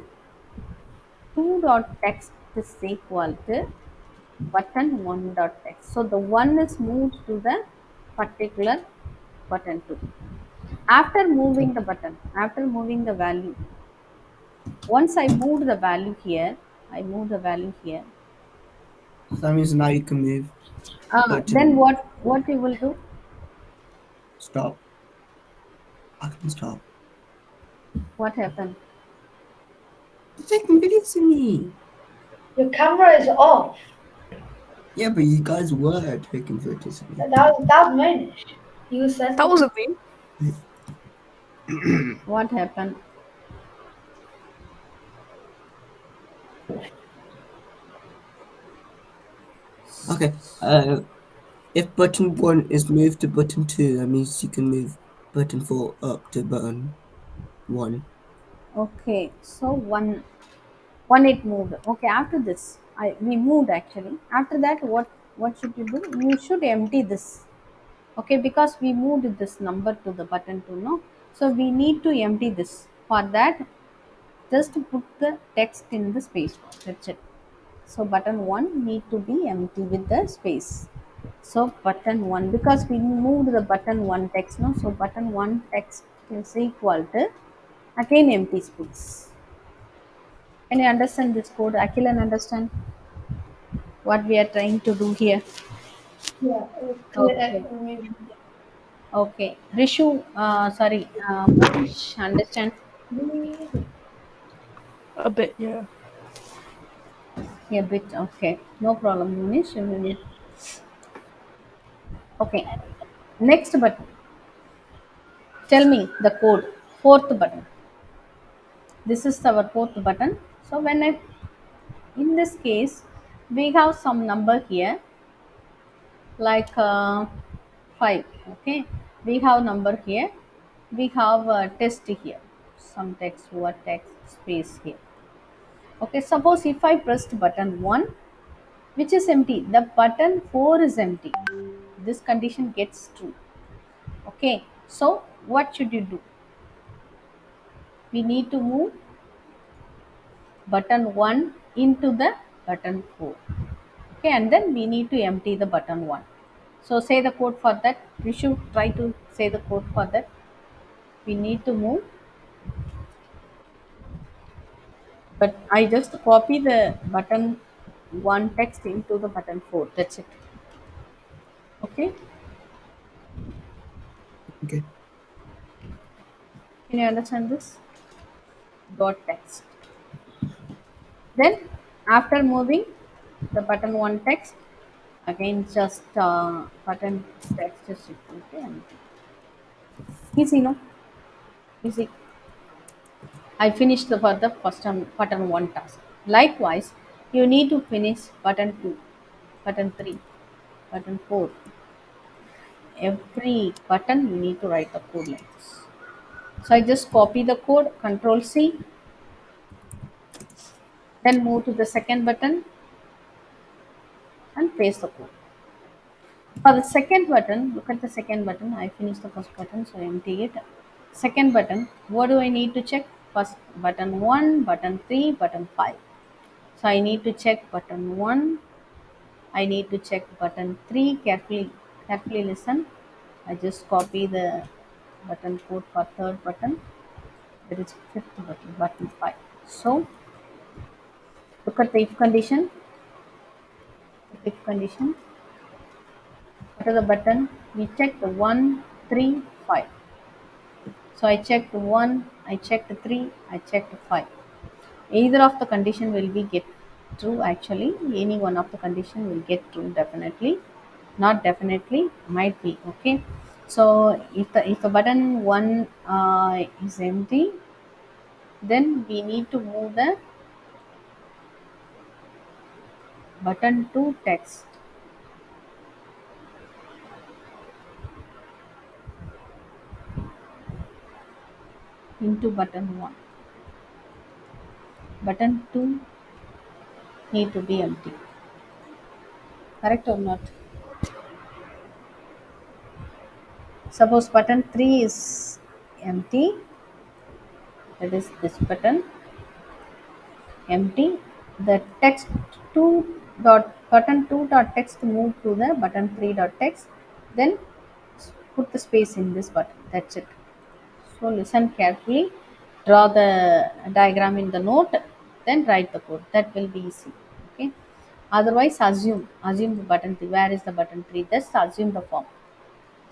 2 dot text is equal to button 1 dot text. So the 1 is moved to the particular button 2. After moving the value, once I moved the value here, I move the value here. So that means now you can move Then button what you will do? stop. I can stop. What happened? You're taking videos of me. Your camera is off. Yeah, but you guys were taking photos of me. That vanished. You sent That it to wasn't me. What happened? Okay. If button 1 is moved to button 2, that means you can move button 4 up to button 1. Okay, so one it moved. Okay, after this, I we moved actually. After that, what should you do? You should empty this. Okay, because we moved this number to the button two, no? So we need to empty this. For that, just put the text in the space bar. That's it. So button one need to be empty with the space. So button one, because we moved the button one text, no? So button one text is equal to again empty space. Can you understand this code? Akilan, understand what we are trying to do here? yeah, clear. Okay. Okay. Rishu, Manish, understand? A bit, yeah. A bit. Okay. No problem, Manish. Okay. Next button. Tell me the code. Fourth button. This is our fourth button. So in this case, we have some number here, like 5. Okay. We have number here. We have test here. Some text, word text, space here. Okay. Suppose if I pressed button 1, which is empty, the button 4 is empty, this condition gets true. Okay, so what should you do? We need to move button 1 into the button 4. Okay, and then we need to empty the button 1. So say the code for that. We should try to say the code for that. We need to move, but I just copy the button 1 text into the button 4. That's it. Okay, Okay. can you understand this? Dot text. Then after moving the button 1 text, again just button text is equal to empty. Easy, no? Easy. I finished the for the first button 1 task. Likewise, you need to finish button 2, button 3, button 4. Every button you need to write the code like this. So I just copy the code, Control C, then move to the second button and paste the code. For the second button, look at the second button. I finished the first button, so empty it. Second button, what do I need to check? First button 1, button 3, button 5. So I need to check button 1. I need to check button 3. Carefully listen. I just copy the button code for third button. That is fifth button, button 5. So look at the if condition. If condition. What are the button? We check the 1, 3, 5. So I checked 1, I checked 3, I checked 5. Either of the condition will be get true actually. Any one of the condition will get true definitely. Not definitely, might be. Okay. So if the button 1 is empty, then we need to move the button 2 text into button 1. Button 2 need to be empty. Correct or not? Suppose button 3 is empty, that is this button empty. The text 2 dot button 2 dot text move to the button 3 dot text. Then put the space in this button. That's it. So listen carefully. Draw the diagram in the note. Then write the code. That will be easy. Okay. Otherwise, assume the button 3. Where is the button 3? Just assume the form.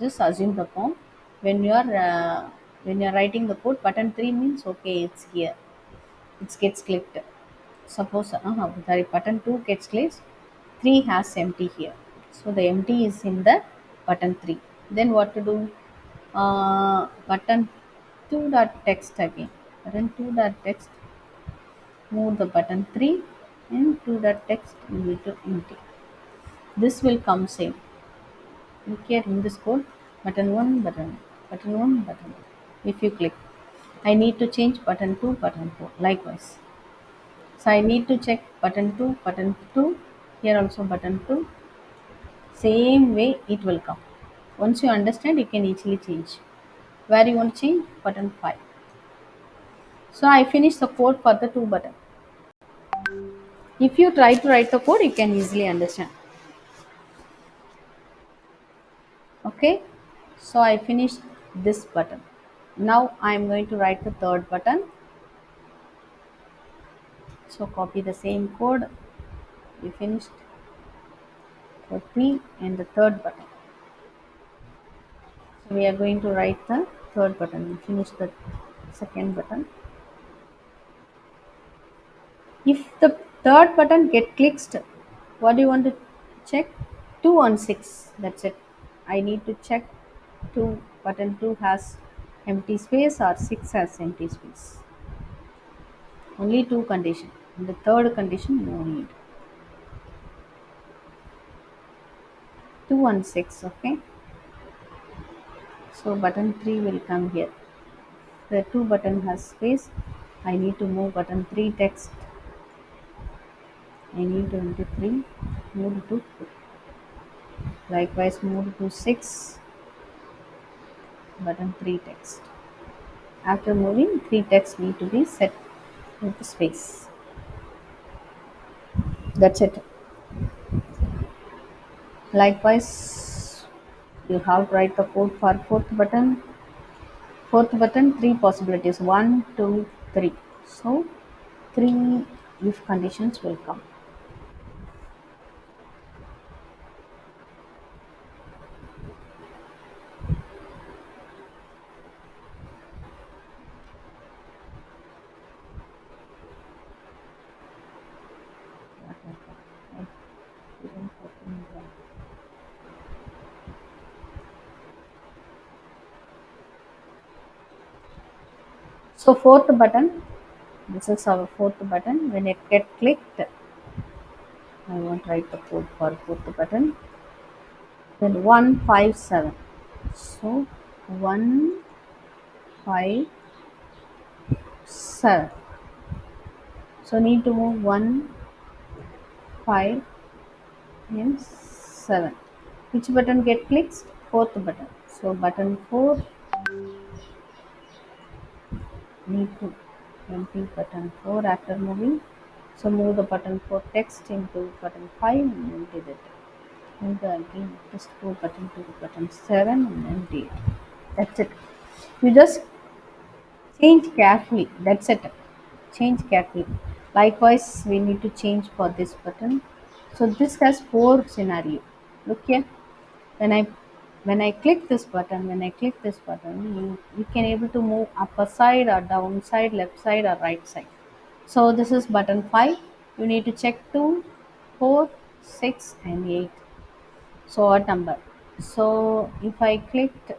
Just assume the form. When you are writing the code, button 3 means okay, it's here. it gets clicked. Suppose sorry, button 2 gets clicked, 3 has empty here. So the empty is in the button 3. Then what to do? Button 2 dot text again. Button 2 dot text, move the button 3 and 2 dot text into empty. This will come same. Look here in this code, button 1, button 1, button 2. If you click, I need to change button 2, button 4. Likewise. So I need to check button 2, here also button 2. Same way it will come. Once you understand, you can easily change. Where you want to change? Button 5. So I finished the code for the 2 button. If you try to write the code, you can easily understand. Okay. So I finished this button. Now I am going to write the third button. So copy the same code. We finished for 3 and the third button. So we are going to write the third button. We finished the second button. If the third button get clicked, what do you want to check? 2 on 6. That's it. I need to check 2 button 2 has empty space or 6 has empty space. Only 2 condition. In the third condition, no need. 2 on 6. Okay. So button 3 will come here. The 2 button has space. I need to move button 3 text. I need to enter 3. Move to 2. Likewise, move to 6. Button 3 text. After moving, 3 text need to be set with the space. That's it. Likewise, you have to write the code for fourth button. Fourth button, 3 possibilities: 1, 2, 3. So 3 if conditions will come. So fourth button, this is our fourth button. When it get clicked, I want to write the code for fourth button. Then 157. So 157. So need to move 1, 5 and 7. Which button get clicked? Fourth button. So button 4 need to empty button 4 after moving. So move the button 4 text into button 5 and empty that. Move the again just go button to button 7 and empty it. That's it. You just change carefully. That's it. Change carefully. Likewise, we need to change for this button. So this has 4 scenario. Look here. When I click this button, you can able to move upper side or down side, left side or right side. So this is button 5. You need to check 2, 4, 6 and 8. So odd number. So if I clicked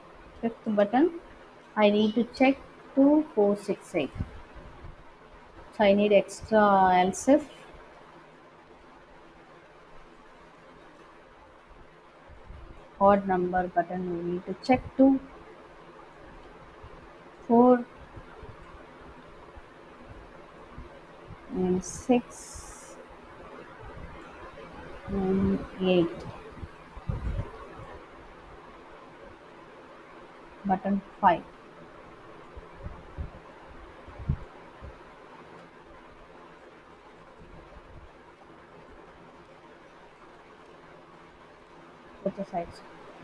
fifth button, I need to check 2, 4, 6, 8. So I need extra else if odd number button. You need to check 2, 4 and 6 and 8. Button 5. Both the sides.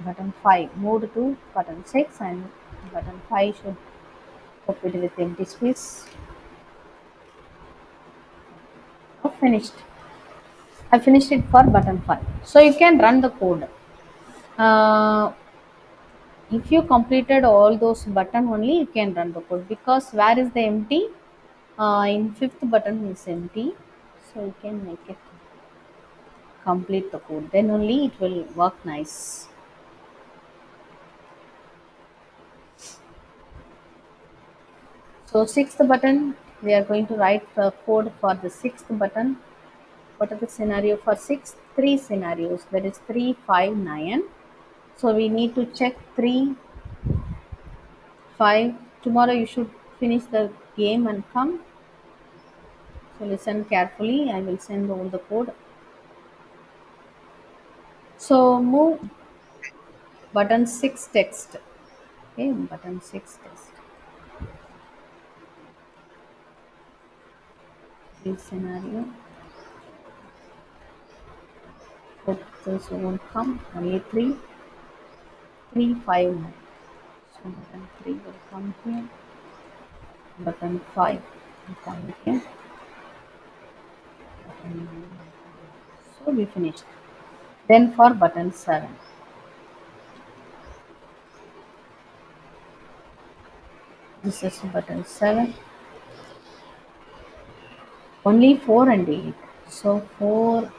Button 5 moved to button 6 and button 5 should copy it with empty space. Finished. I finished it for button 5. So you can run the code. Uh, if you completed all those button only, you can run the code, because where is the empty? In fifth button is empty, so you can make it complete the code. Then only it will work nice. So sixth button, we are going to write the code for the sixth button. What are the scenario for six? Three scenarios. That is 3, 5, 9. So we need to check 3, 5. Tomorrow you should finish the game and come. So listen carefully. I will send all the code. So move button 6 text. Okay, button 6 text. This scenario. Hope this won't come. Only 3, 3, 5, 9. So button 3 will come here. Button 5 will come here. So we finished. Then for button 7. This is button 7. Only 4 and 8. So 4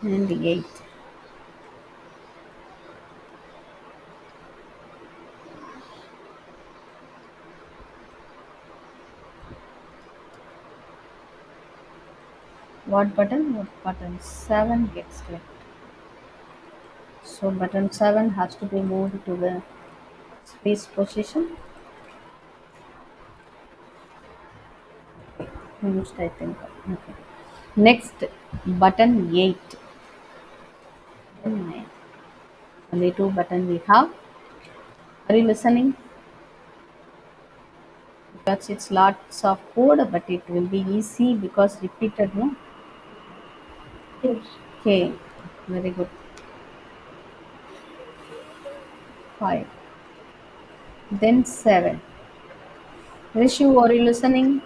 and 8. What button? What button? 7 gets clicked. So button 7 has to be moved to the space position. Finished, I think. Okay. Next, button 8. Button 9. Only two button we have. Are you listening? Because it's lots of code, but it will be easy because repeated, no? Yes. Okay, very good. 5. Then 7. Rishu, are you listening?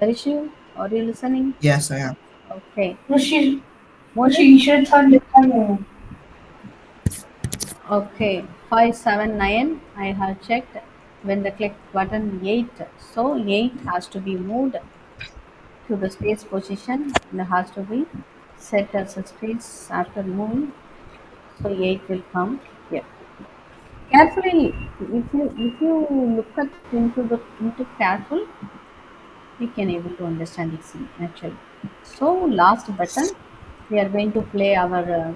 Rishu, are you listening? Yes, I am. Okay. Rishi, Rishi, Monish? you should turn the timer on. Okay. 5, 7, 9. I have checked when the click button 8. So 8 has to be moved to the space position and has to be set as a space after moving. So 8 will come here. Carefully, if you look at into careful, we can able to understand it actually. So last button, we are going to play our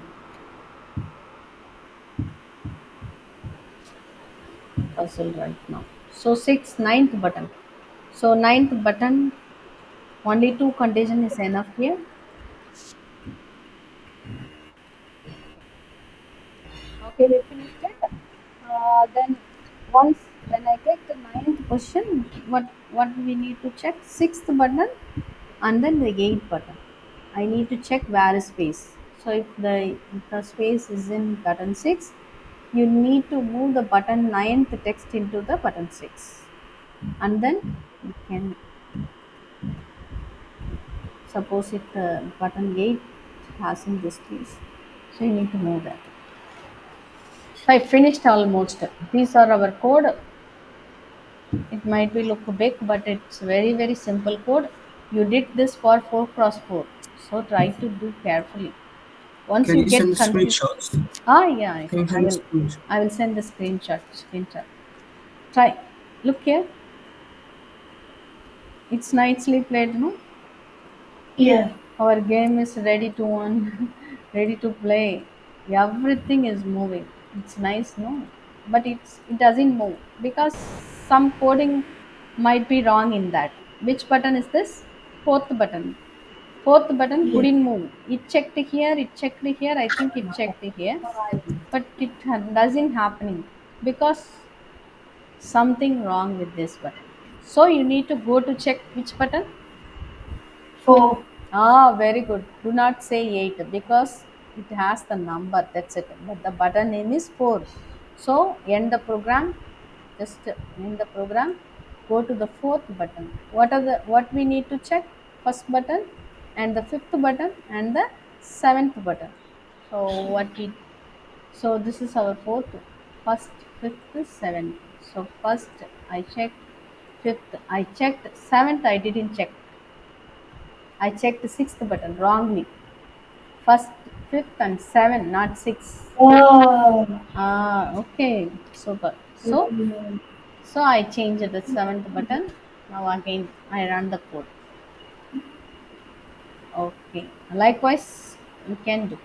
puzzle right now. So ninth button. So ninth button, only two condition is enough here. Okay, we finished it. Then once when I click the ninth question, what we need to check? Sixth button and then the eighth button. I need to check where is space. So if the space is in button 6, you need to move the button ninth text into the button 6, and then you can suppose if the button 8 has in this place, so you need to move that. So I finished almost. These are our code. It might be look big, but it's very simple code. You did this for 4 cross 4, so try to do carefully. Once Can you you send get the confused, screenshots? yeah, Can you I send the will. screenshots? I will send the screenshot. Try. Look here. It's nicely played, no? Yeah. Our game is ready to on, ready to play. Everything is moving. It's nice, no? But it doesn't move because some coding might be wrong in that. Which button is this? Fourth button. Fourth button Yeah. couldn't move. It checked here. It checked here. I think it checked here, but it doesn't happening because something wrong with this button. So you need to go to check which button. Four. Ah, very good. Do not say 8 because it has the number. That's it. But the button name is 4. So end the program. Just end the program. Go to the fourth button. What we need to check? First button and the fifth button and the seventh button. So what we so this is our fourth, first, fifth, seventh. So first I checked, fifth I checked, seventh I didn't check. I checked sixth button wrongly. First, fifth, and seven, not six. Ah, Ah, okay, super. okay. So I changed the seventh button. Now again I run the code. Okay. Likewise, you can do.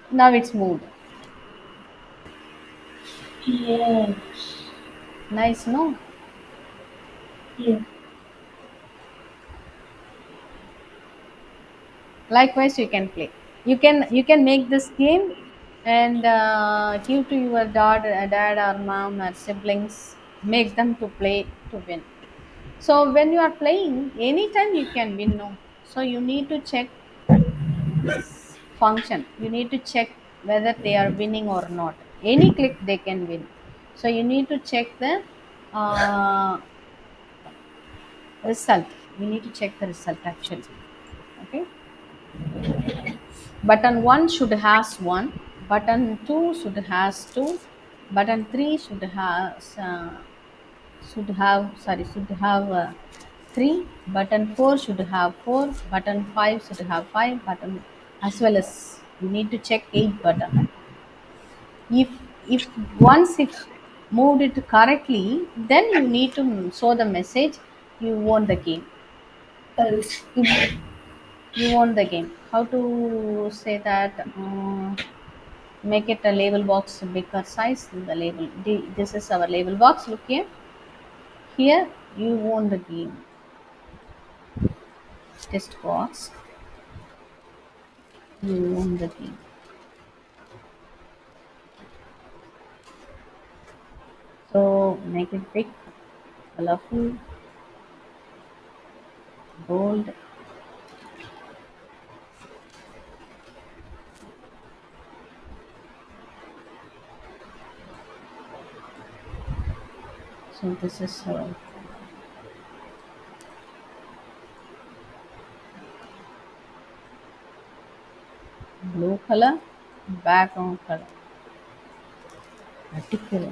Now it's moved. Yes. Nice, no? Yes. Likewise, you can play. You can make this game and give to your dad or mom or siblings. Make them to play to win. So when you are playing, anytime you can win. No. So you need to check this function. You need to check whether they are winning or not. Any click they can win. So you need to check the uh, result. You need to check the result actually. Okay. Button 1 should has 1. Button 2 should has 2. Button 3 should have 3. Button 4 should have 4. Button 5 should have 5. Button as well as you need to check 8 button. If once it moved it correctly, then you need to show the message you won the game. Else. You won the game. How to say that? Make it a label box bigger size than the label. This is our label box. Look here. Here you won the game. Test box. You won the game. So make it big, colorful, bold. So this is blue color, background color, particular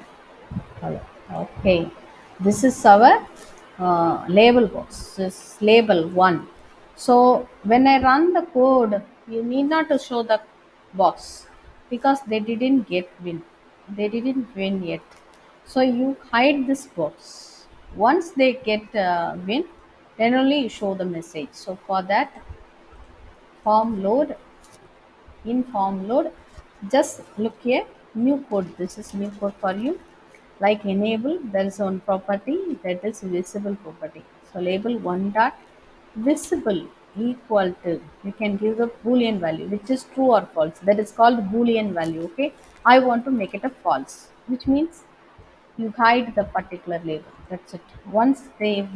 color. Okay, this is our label box. This is label one. So when I run the code, you need not to show the box because they didn't get win. They didn't win yet. So you hide this box. Once they get win, then only you show the message. So for that, form load, in form load, just look here, new code. This is new code for you. Like enable, there is one property that is visible property. So label one dot visible equal to, you can give the boolean value which is true or false. That is called boolean value. Okay, I want to make it a false, which means you hide the particular label. That's it. Once they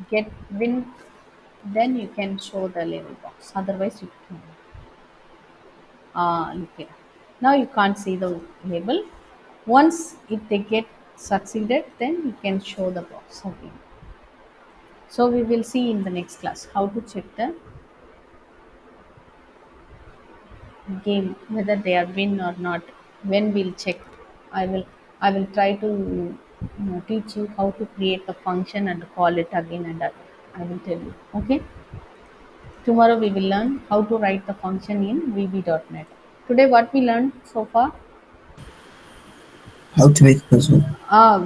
get win, then you can show the label box. Otherwise, you can look here. Now you can't see the label. Once if they get succeeded, then you can show the box again. So we will see in the next class how to check the game whether they are win or not. When we'll check, I will I will try to teach you how to create the function and call it again and again. I will tell you. Okay. Tomorrow we will learn how to write the function in VB.NET. Today what we learned so far? How to make a puzzle.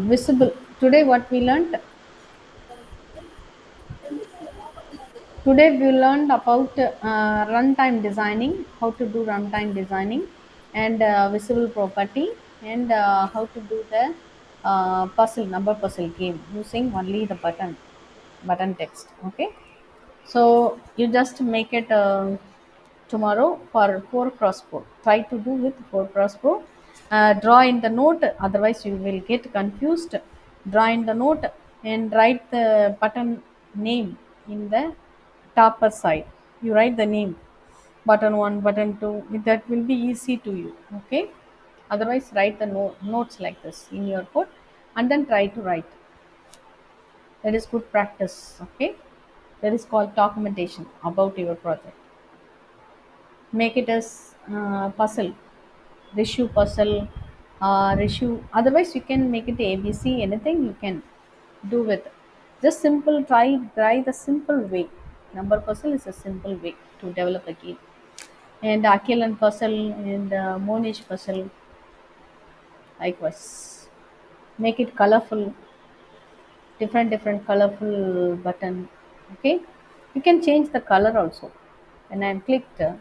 Visible. Today what we learned? Today we learned about runtime designing, how to do runtime designing, and visible property, and how to do the puzzle number puzzle game using only the button text. Okay, so you just make it tomorrow for 4 cross 4. Try to do with 4 cross 4. Draw in the note, otherwise you will get confused. Draw in the note and write the button name in the topper side. You write the name, button 1, button 2. That will be easy to you. Okay. Otherwise, write the notes like this in your code and then try to write. That is good practice. Okay, that is called documentation about your project. Make it as puzzle, ratio puzzle, ratio. Otherwise you can make it ABC, anything you can do with. Just simple, try the simple way. Number puzzle is a simple way to develop a game. And Akilan puzzle and Monish puzzle likewise. Make it colorful, different colorful button. Okay, you can change the color also. When I'm clicked, you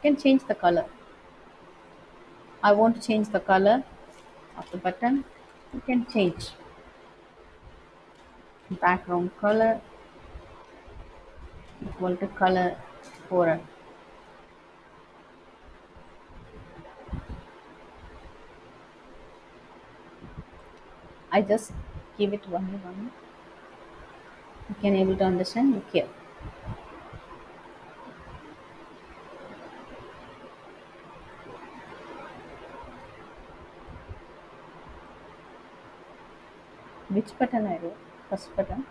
can change the color. I want to change the color of the button. You can change background color equal to color for. I just give it one. You can able to understand. Look here. Which button I wrote? First button.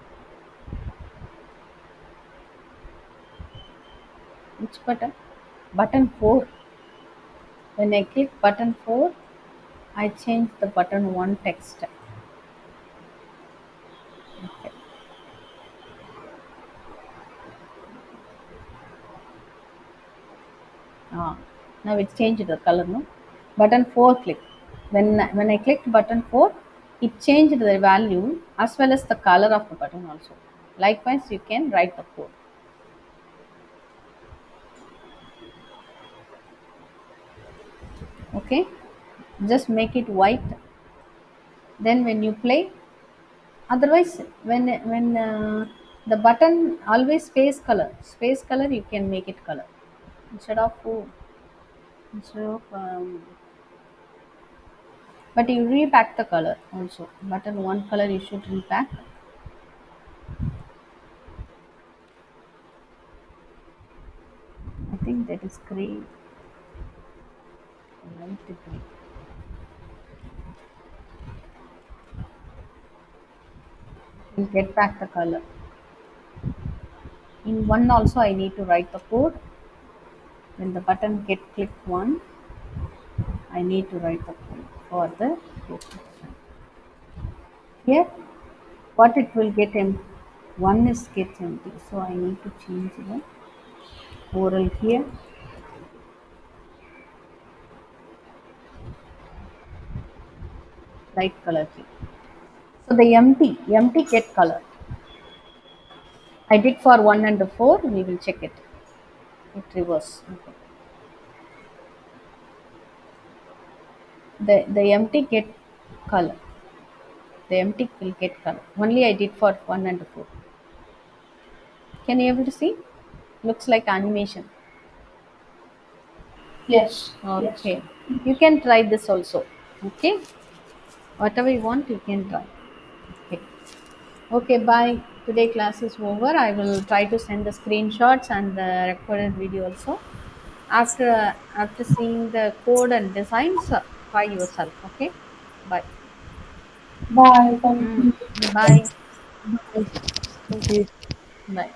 Which button? Button 4. When I click button 4, I change the button 1 text. Okay. Ah, now it's changed the color, no? Button 4 click. When I clicked button 4, it changed the value as well as the color of the button also. Likewise, you can write the code. Okay, just make it white. Then when you play, otherwise when the button always space color, you can make it color instead of instead of but you repack the color also. Button one color you should repack. I think that is gray, light gray. We'll get back the color. In one also I need to write the code. When the button get clicked one, I need to write the code for the description. Here, what it will get empty. One is get empty, so I need to change the oral here. Light color here. So the empty get color. I did for 1 and 4. We will check it. It reverse. Okay. The empty get color. The empty will get color. Only I did for 1 and 4. Can you able to see? Looks like animation. Yes, yes. Okay. You can try this also. Okay. Whatever you want, you can try. Okay. Okay, bye. Today class is over. I will try to send the screenshots and the recorded video also. After seeing the code and designs, try yourself. Okay. Bye. Bye. Thank Mm. you. Bye. Thank you. Bye.